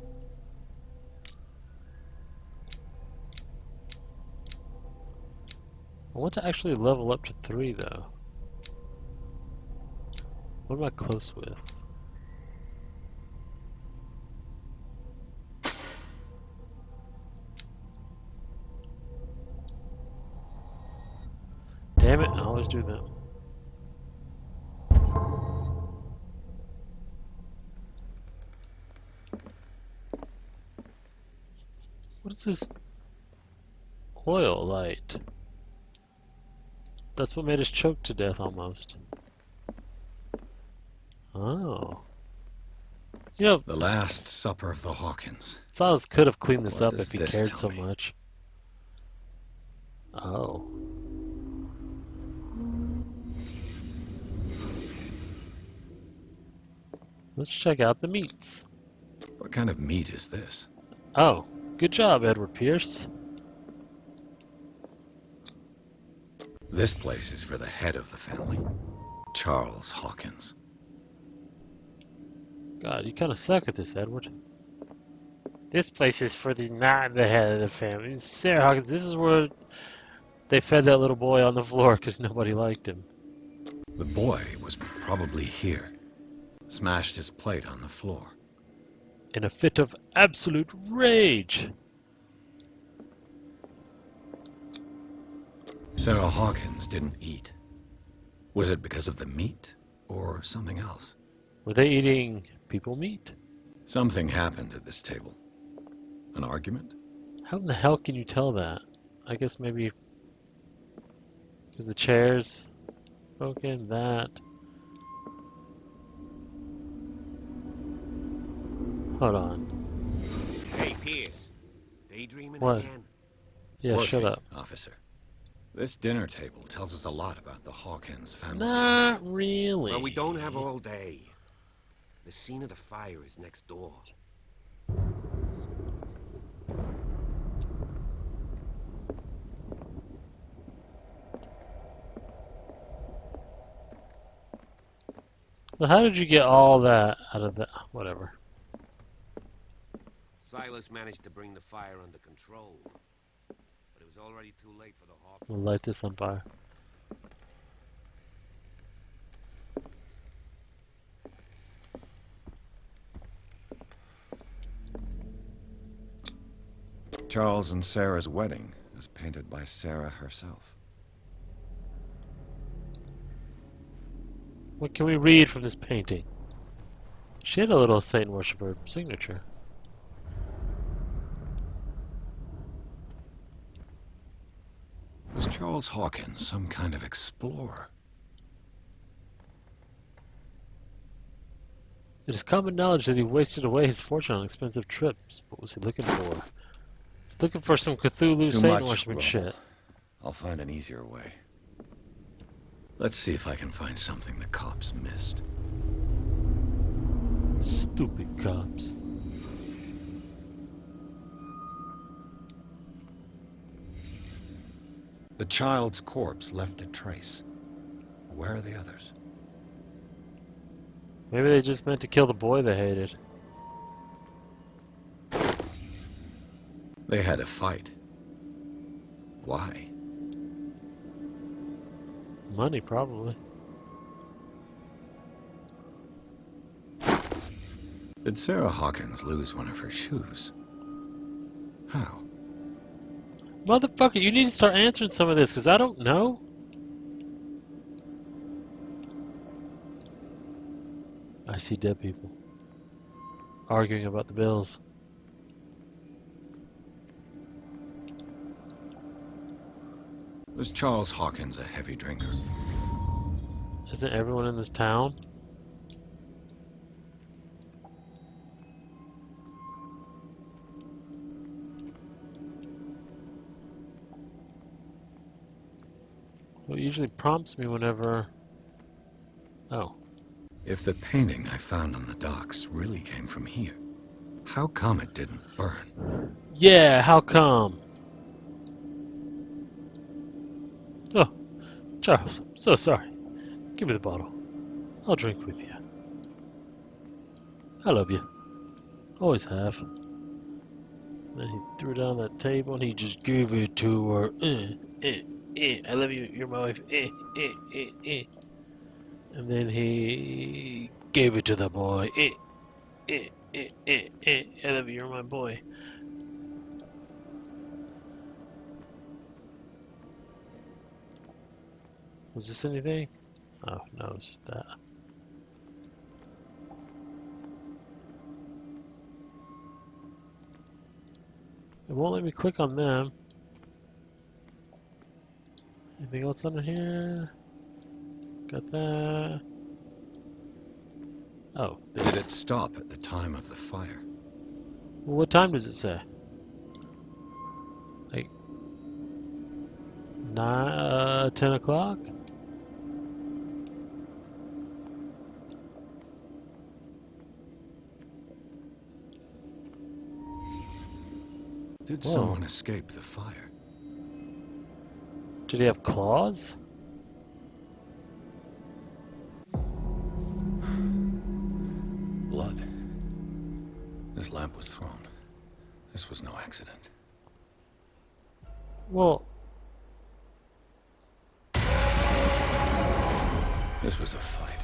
I want to actually level up to 3 though. What am I close with? Damn it, I always do that. What is this oil light? That's what made us choke to death almost. Oh. You know, The Last Supper of the Hawkins. Silas could have cleaned this What up does if he this cared tell so me? much. Oh. Let's check out the meats. What kind of meat is this? Oh, good job, Edward Pierce. This place is for the head of the family, Charles Hawkins. God, you kind of suck at this, Edward. This place is for not the head of the family. Sarah Hawkins, this is where they fed that little boy on the floor because nobody liked him. The boy was probably here. Smashed his plate on the floor. In a fit of absolute rage. Sarah Hawkins didn't eat. Was it because of the meat or something else? Were they eating people meat? Something happened at this table. An argument? How in the hell can you tell that? I guess maybe because the chairs broken, that. Hold on. Hey, Pierce. Daydreaming What? again? Yeah, Working, shut up. officer. This dinner table tells us a lot about the Hawkins family. Not really. Well, we don't have all day. The scene of the fire is next door. So how did you get all that out of the... Whatever. Silas managed to bring the fire under control, but it was already too late for the Hawkins. We'll light this on fire. Charles and Sarah's wedding is painted by Sarah herself. What can we read from this painting? She had a little Satan worshiper signature. Was Charles Hawkins, some kind of explorer. It is common knowledge that he wasted away his fortune on expensive trips. What was he looking for? He's looking for some Cthulhu Too Satan much worshiping rubble. shit. I'll find an easier way. Let's see if I can find something the cops missed. Stupid cops. The child's corpse left a trace. Where are the others? Maybe they just meant to kill the boy they hated. They had a fight. Why? Money, probably. Did Sarah Hawkins lose one of her shoes? How? Motherfucker, you need to start answering some of this, because I don't know. I see dead people. Arguing about the bills. Was Charles Hawkins a heavy drinker? Isn't everyone in this town? Well, it usually prompts me whenever... Oh. If the painting I found on the docks really came from here, how come it didn't burn? Yeah, how come? Oh, Charles, I'm so sorry. Give me the bottle. I'll drink with you. I love you. Always have. Then he threw it down that table and he just gave it to her. I love you. You're my wife. And then he gave it to the boy. I love you. You're my boy. Was this anything? Oh, no, it's just that. It won't let me click on them. Anything else under here? Got that. Oh, this. Did it stop at the time of the fire? Well, what time does it say? Like 10 o'clock? Did Whoa. someone escape the fire? Did he have claws? Blood. This lamp was thrown. This was no accident. Well, This was a fight.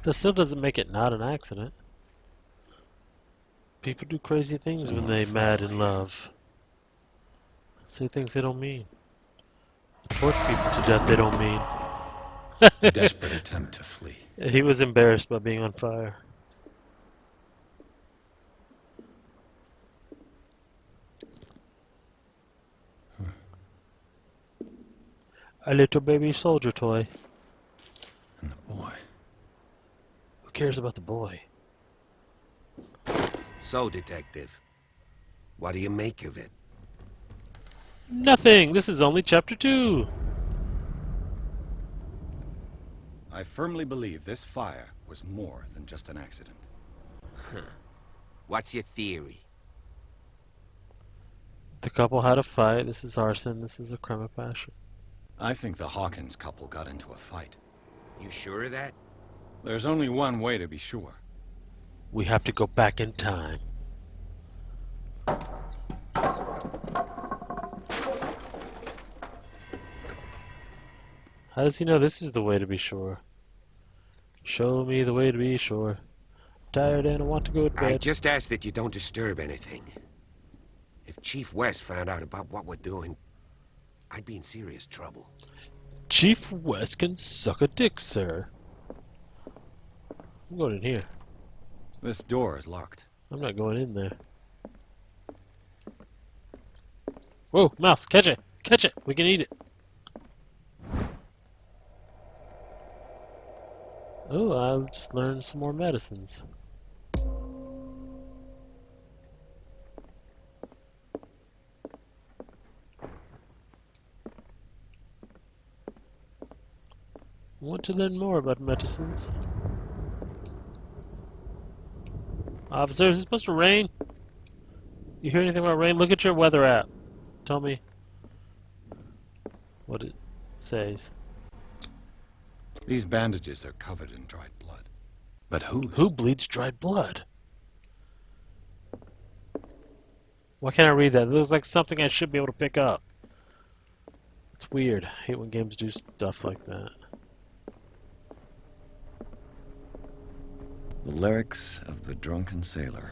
that still doesn't make it not an accident. People do crazy things when they mad in love. Say things they don't mean. Torch people to death they don't mean. A desperate attempt to flee. He was embarrassed by being on fire. A little baby soldier toy. And the boy. Who cares about the boy? So, Detective, what do you make of it? Nothing! This is only chapter 2! I firmly believe this fire was more than just an accident. What's your theory? The couple had a fight. This is arson. This is a crime of passion. I think the Hawkins couple got into a fight. You sure of that? There's only one way to be sure. We have to go back in time. How does he know this is the way to be sure? Show me the way to be sure. Tired and I want to go to I bed. just ask that you don't disturb anything. If Chief West found out about what we're doing, I'd be in serious trouble. Chief West can suck a dick, sir. I'm going in here. This door is locked. I'm not going in there. Whoa, mouse, catch it! Catch it! We can eat it! Oh, I just learned some more medicines. Want to learn more about medicines? Officer, is it supposed to rain? You hear anything about rain? Look at your weather app. Tell me what it says. These bandages are covered in dried blood. But whose? Who bleeds dried blood? Why can't I read that? It looks like something I should be able to pick up. It's weird. I hate when games do stuff like that. The lyrics of the drunken sailor,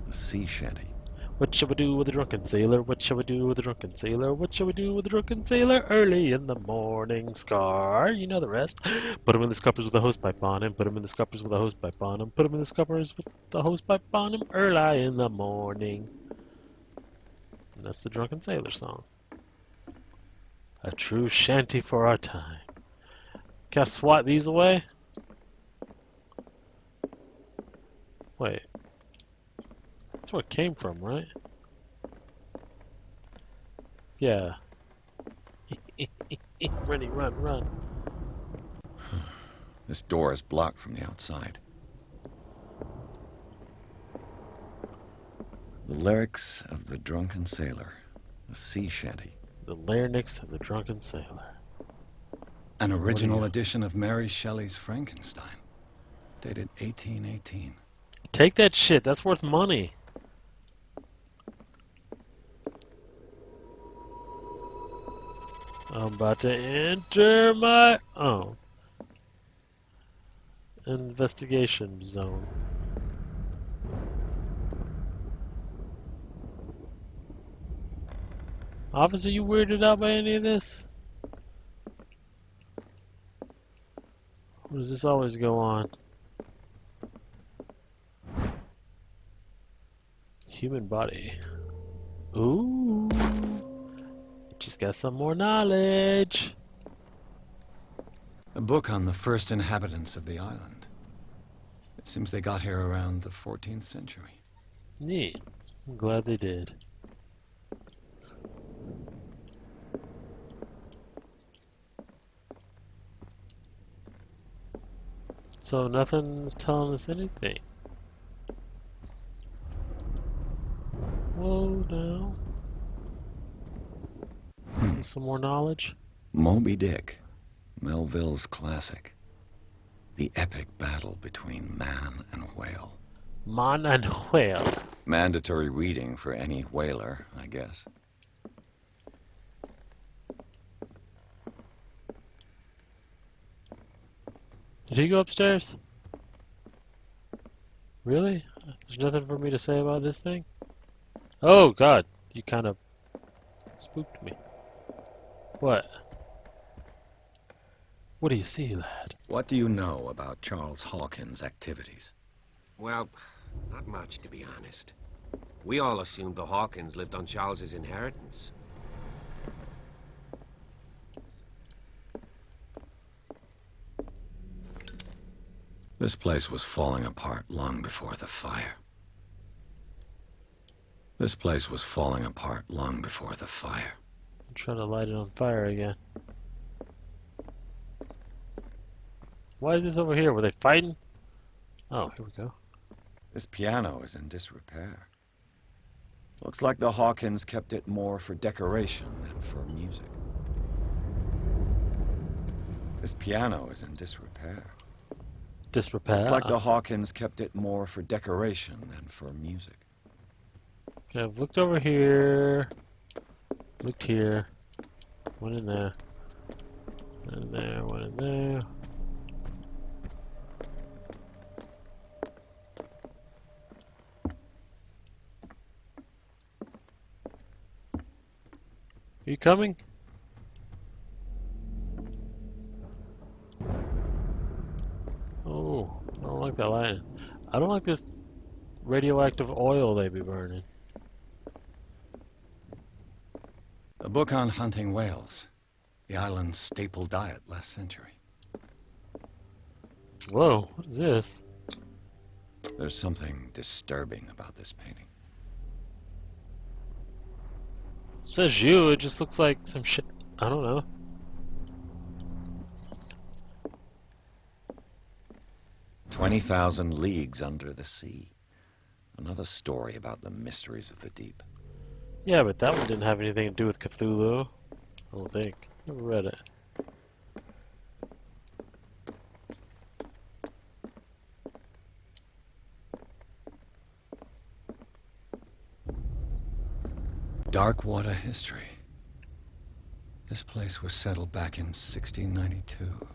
a sea shanty. What shall we do with a drunken sailor? What shall we do with a drunken sailor? What shall we do with a drunken sailor? Early in the morning, Scar. You know the rest. Put him in the scuppers with a hose pipe on him. Put him in the scuppers with a hose pipe on him. Put him in the scuppers with the hose pipe on him. Early in the morning. And that's the drunken sailor song. A true shanty for our time. Can I swat these away? Wait. That's where it came from, right? Yeah. Ready, run, run. This door is blocked from the outside. The lyrics of the drunken sailor, a sea shanty. The larynx of the drunken sailor. An original edition of Mary Shelley's Frankenstein, dated 1818. Take that shit. That's worth money. I'm about to enter my own investigation zone. Officer, you weirded out by any of this? Or does this always go on? Human body. Ooh. Just got some more knowledge. A book on the first inhabitants of the island. It seems they got here around the 14th century. Neat. I'm glad they did. So nothing's telling us anything. Whoa, now. Some more knowledge? Moby Dick, Melville's classic. The epic battle between man and whale. Man and whale. Mandatory reading for any whaler, I guess. Did he go upstairs? Really? There's nothing for me to say about this thing? Oh, God. You kind of spooked me. What? What do you see, lad? What do you know about Charles Hawkins' activities? Well, not much, to be honest. We all assumed the Hawkins lived on Charles's inheritance. This place was falling apart long before the fire. This place was falling apart long before the fire. I'm trying to light it on fire again. Why is this over here? Were they fighting? Oh, here we go. This piano is in disrepair. Looks like the Hawkins kept it more for decoration than for music. This piano is in disrepair. Disrepair? Looks like the Hawkins kept it more for decoration than for music. Okay, I've looked over here. Looked here. One in there. One in there, one in there. Are you coming? Oh, I don't like that light. I don't like this radioactive oil they be burning. A book on hunting whales, the island's staple diet last century. Whoa, what is this? There's something disturbing about this painting. It says you, it just looks like some shit. I don't know. 20,000 leagues under the sea. Another story about the mysteries of the deep. Yeah, but that one didn't have anything to do with Cthulhu. I don't think. Never read it. Dark water history. This place was settled back in 1692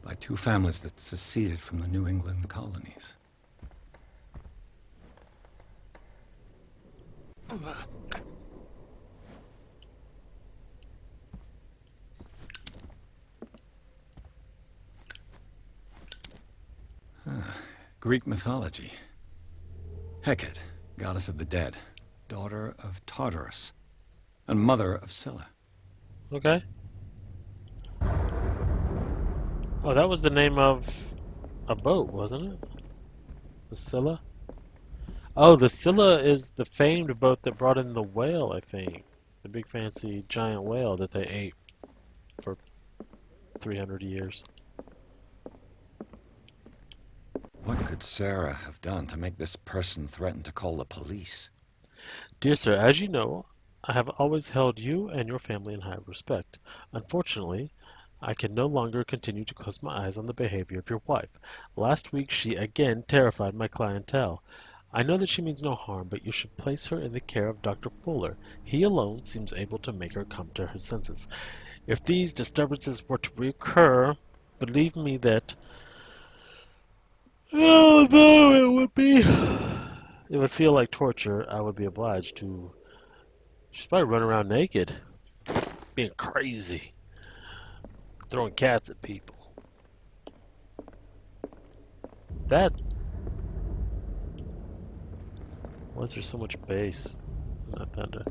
by two families that seceded from the New England colonies. Greek mythology. Hecate, goddess of the dead, daughter of Tartarus, and mother of Scylla. Okay. Oh, that was the name of a boat, wasn't it? The Scylla? Oh, the Scylla is the famed boat that brought in the whale, I think. The big fancy giant whale that they ate for 300 years. What could Sarah have done to make this person threaten to call the police? Dear sir, as you know, I have always held you and your family in high respect. Unfortunately, I can no longer continue to close my eyes on the behavior of your wife. Last week she again terrified my clientele. I know that she means no harm, but you should place her in the care of Dr. Fuller. He alone seems able to make her come to her senses. If these disturbances were to recur, believe me that it would feel like torture. I would be obliged to. She's probably running around naked, being crazy, throwing cats at people. That. Why is there so much bass in that thunder?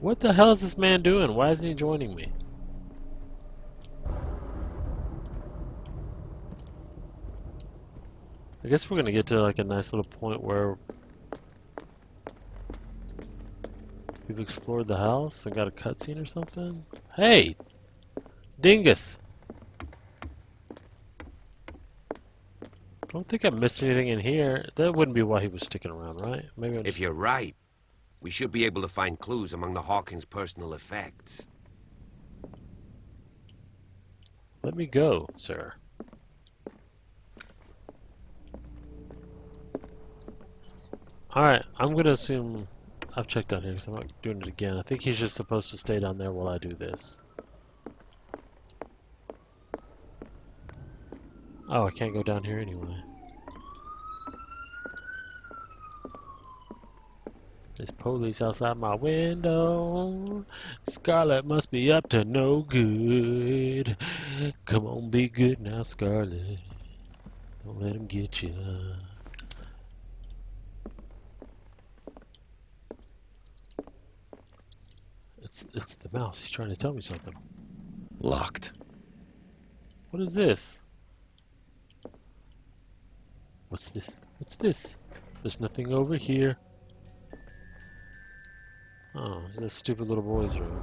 What the hell is this man doing? Why isn't he joining me? I guess we're gonna get to like a nice little point where we've explored the house and got a cutscene or something. Hey, Dingus! I don't think I missed anything in here. That wouldn't be why he was sticking around, right? Maybe I'm If just... you're right, we should be able to find clues among the Hawkins' personal effects. Let me go, sir. Alright, I'm gonna assume I've checked down here because I'm not doing it again. I think he's just supposed to stay down there while I do this. Oh, I can't go down here anyway. There's police outside my window. Scarlet must be up to no good. Come on, be good now, Scarlet. Don't let him get you. It's the mouse. He's trying to tell me something. Locked. What is this? What's this? What's this? There's nothing over here. Oh, it's this stupid little boy's room.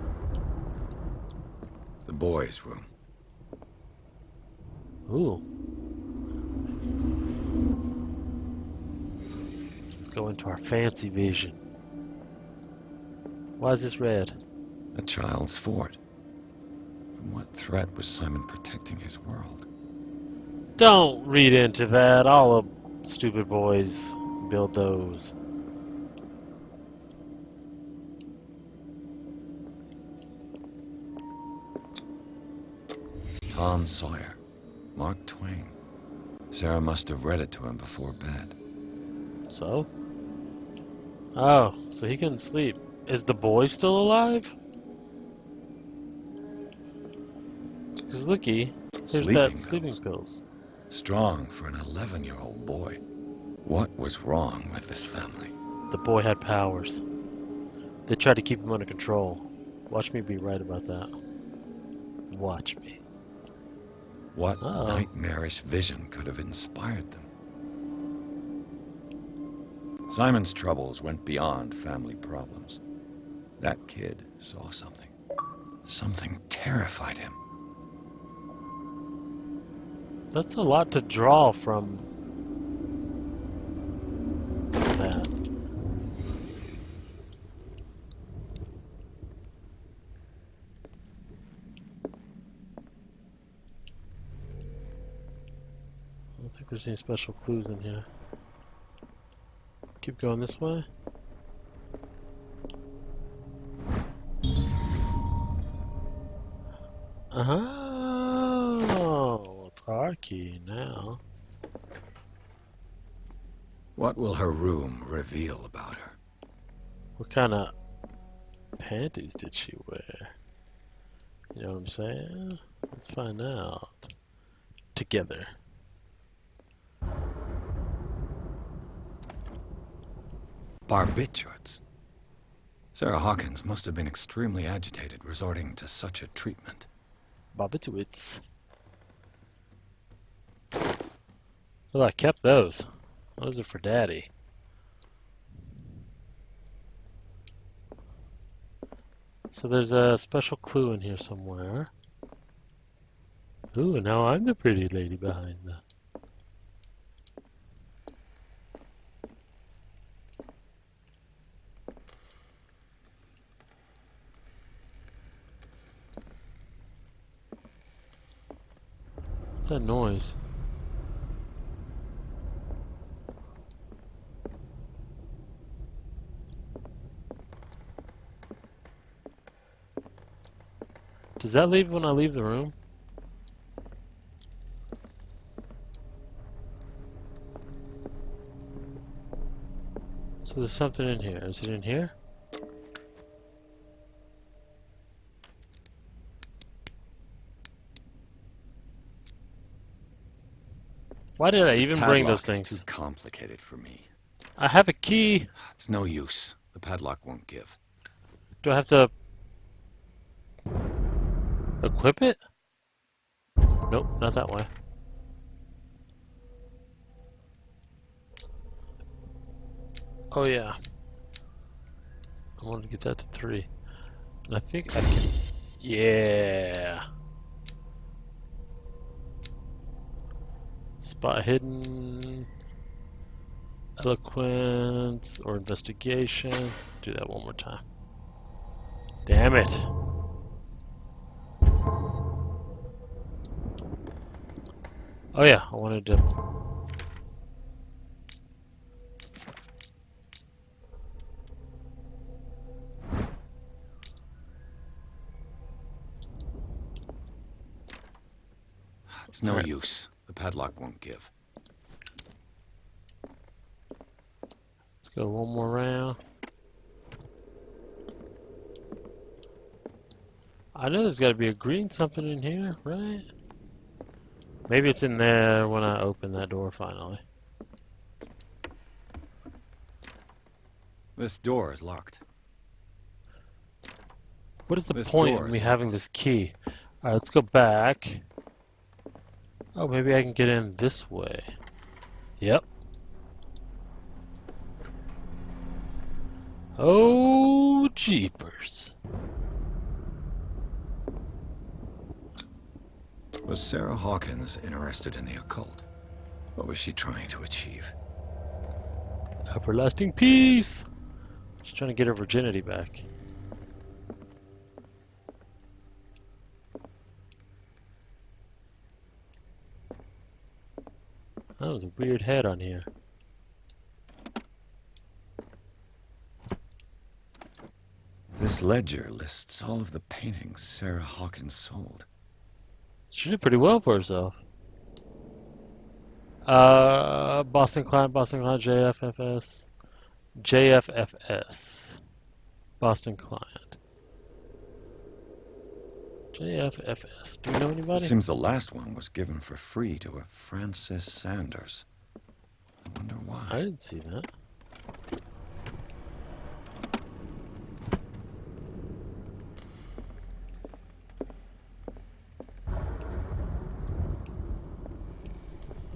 The boys' room. Ooh. Let's go into our fancy vision. Why is this red? A child's fort. From what threat was Simon protecting his world? Don't read into that. All the stupid boys build those. Tom Sawyer. Mark Twain. Sarah must have read it to him before bed. So? Oh, so he couldn't sleep. Is the boy still alive? Because looky, there's that sleeping pills. Strong for an 11-year-old boy. What was wrong with this family? The boy had powers. They tried to keep him under control. Watch me be right about that. Watch me. What Uh-oh. nightmarish vision could have inspired them? Simon's troubles went beyond family problems. That kid saw something. Something terrified him. That's a lot to draw from that. I don't think there's any special clues in here. Keep going this way. Oh, it's our key now. What will her room reveal about her? What kind of panties did she wear? You know what I'm saying? Let's find out. Together. Barbiturates. Sarah Hawkins must have been extremely agitated resorting to such a treatment. Barbiturates. Well, I kept those. Those are for Daddy. So there's a special clue in here somewhere. Ooh, now I'm the pretty lady behind the... What's that noise? Does that leave when I leave the room? So there's something in here. Is it in here? Why did I This even bring those padlock is things? too complicated for me. I have a key. It's no use. The padlock won't give. Do I have to equip it? Nope, not that way. Oh yeah. I wanted to get that to 3. And I think I can... Yeah. Spot hidden. Eloquence or investigation. Do that one more time. Damn it. Oh yeah, I wanted to... It's no use. The padlock won't give. Let's go one more round. I know there's got to be a green something in here, right? Maybe it's in there when I open that door finally. This door is locked. What is the This point door of is me locked. having this key? Alright, let's go back. Oh, maybe I can get in this way. Yep. Oh, jeepers. Was Sarah Hawkins interested in the occult? What was she trying to achieve? Everlasting peace. She's trying to get her virginity back. Oh, there's a weird head on here. This ledger lists all of the paintings Sarah Hawkins sold. She did pretty well for herself. Boston Client, JFFS. JFFS. Boston Client. JFFS. Do you know It anybody? seems the last one was given for free to a Francis Sanders. I wonder why. I didn't see that.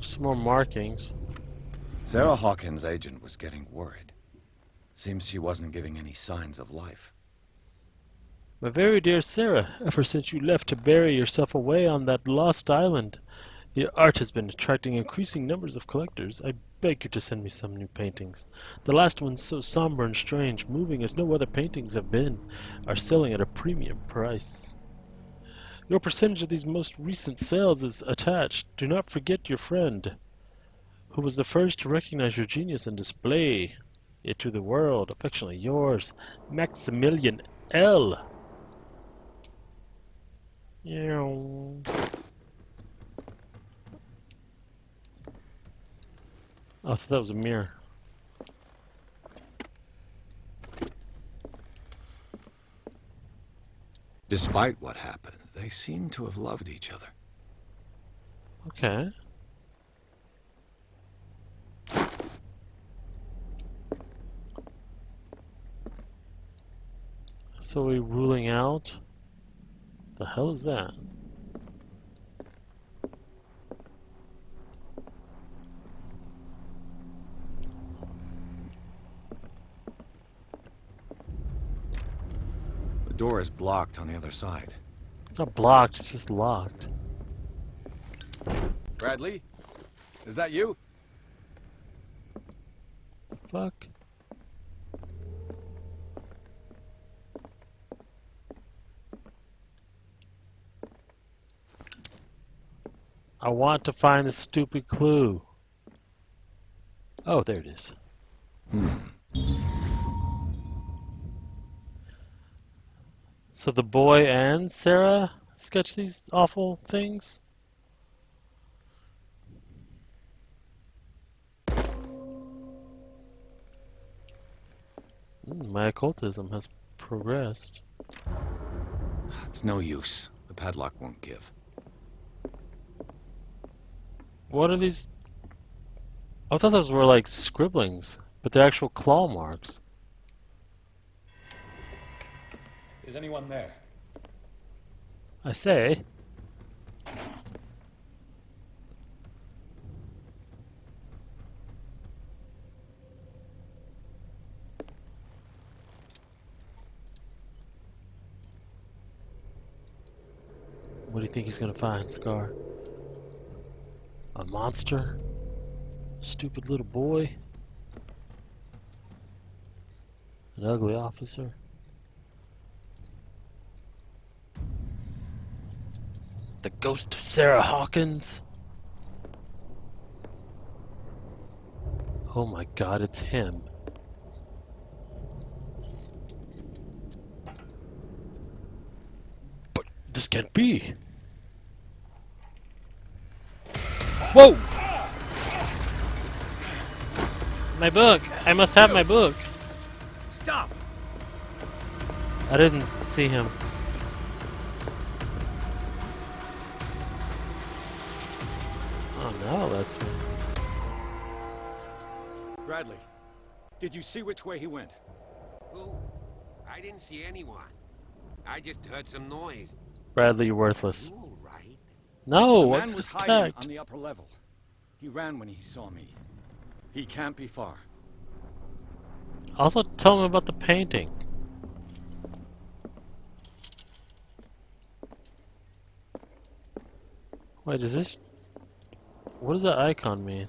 Some more markings. Sarah Hawkins' agent was getting worried. Seems she wasn't giving any signs of life. My very dear Sarah, ever since you left to bury yourself away on that lost island, your art has been attracting increasing numbers of collectors. I beg you to send me some new paintings. The last ones, so somber and strange, moving as no other paintings have been, are selling at a premium price. Your percentage of these most recent sales is attached. Do not forget your friend, who was the first to recognize your genius and display it to the world. Affectionately yours, Maximilian L. Meow. Oh, I thought that was a mirror. Despite what happened, they seem to have loved each other. Okay. So we're ruling out? The hell is that? The door is blocked on the other side. It's not blocked, it's just locked. Bradley? Is that you? Fuck. I want to find the stupid clue. Oh, there it is. So the boy and Sarah sketch these awful things? My occultism has progressed. It's no use. The padlock won't give. What are these? I thought those were like scribblings, but they're actual claw marks. Is anyone there? I say. What do you think he's gonna find, Scar? A monster? A stupid little boy? An ugly officer? The ghost of Sarah Hawkins? Oh my god, it's him. But this can't be. Whoa! My book! I must have my book! Stop! I didn't see him. Oh no, that's me. Bradley, did you see which way he went? Who? I didn't see anyone. I just heard some noise. Bradley, you're worthless. You all right? No, The I man was just hiding checked. on the upper level. He ran when he saw me. He can't be far. Also, tell him about the painting. Wait, is this... What does that icon mean?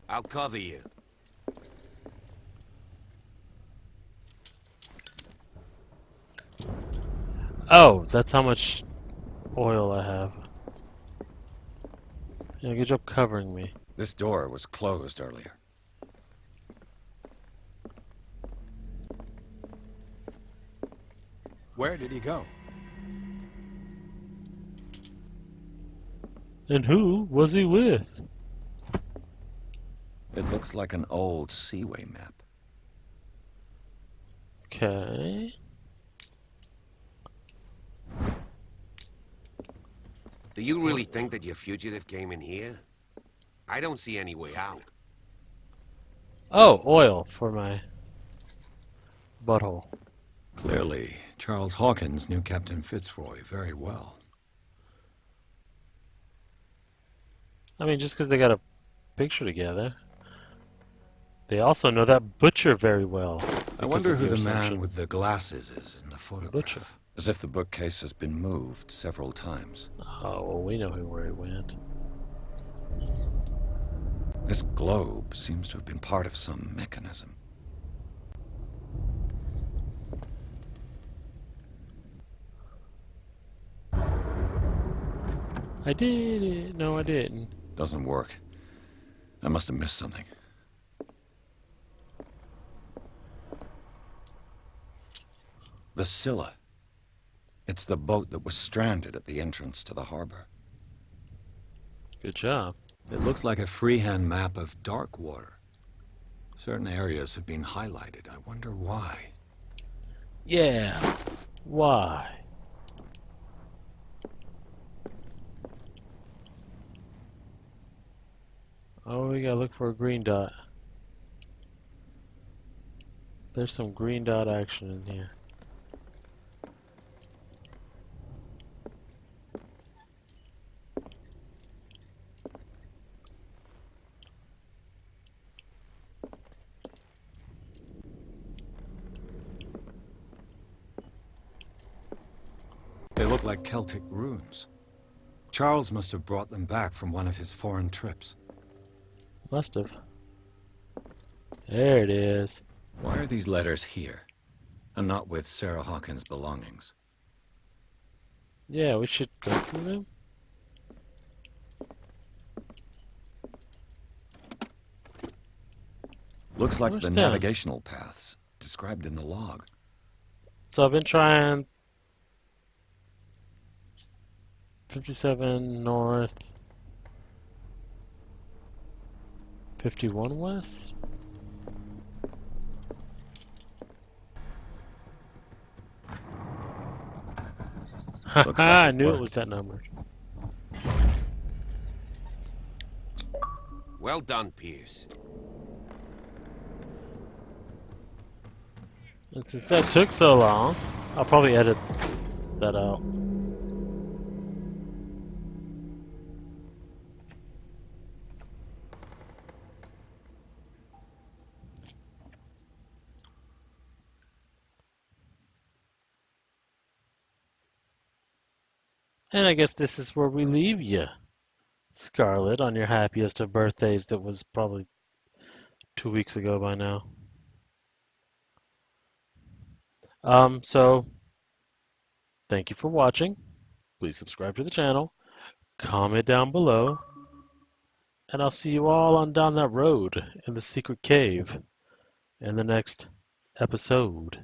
I'll cover you. Oh, that's how much oil I have. Yeah, good job covering me. This door was closed earlier. Where did he go? And who was he with? It looks like an old Seaway map. Okay. Do you really think that your fugitive came in here? I don't see any way out. Oh, oil for my butthole. Clearly, Charles Hawkins knew Captain Fitzroy very well. I mean, just because they got a picture together. They also know that butcher very well. I Because wonder of who your the man assumption. with the glasses is in the Butcher. photograph. As if the bookcase has been moved several times. Oh, well, we know where he went. This globe seems to have been part of some mechanism. I did it. No, I didn't. Doesn't work. I must have missed something. The Scylla. It's the boat that was stranded at the entrance to the harbor. Good job. It looks like a freehand map of dark water. Certain areas have been highlighted. I wonder why. Yeah. Why? Oh, we gotta look for a green dot. There's some green dot action in here. They look like Celtic runes. Charles must have brought them back from one of his foreign trips. Must have. There it is. Why are these letters here, and not with Sarah Hawkins' belongings? Yeah, we should go through them. Looks like Where's the down? navigational paths described in the log. So I've been trying 57 north, 51 west? Looks like I it knew it worked. was that number. Well done, Pierce. And since that took so long, I'll probably edit that out. And I guess this is where we leave you, Scarlet, on your happiest of birthdays that was probably 2 weeks ago by now. So thank you for watching. Please subscribe to the channel, comment down below, and I'll see you all on down that road in the secret cave in the next episode.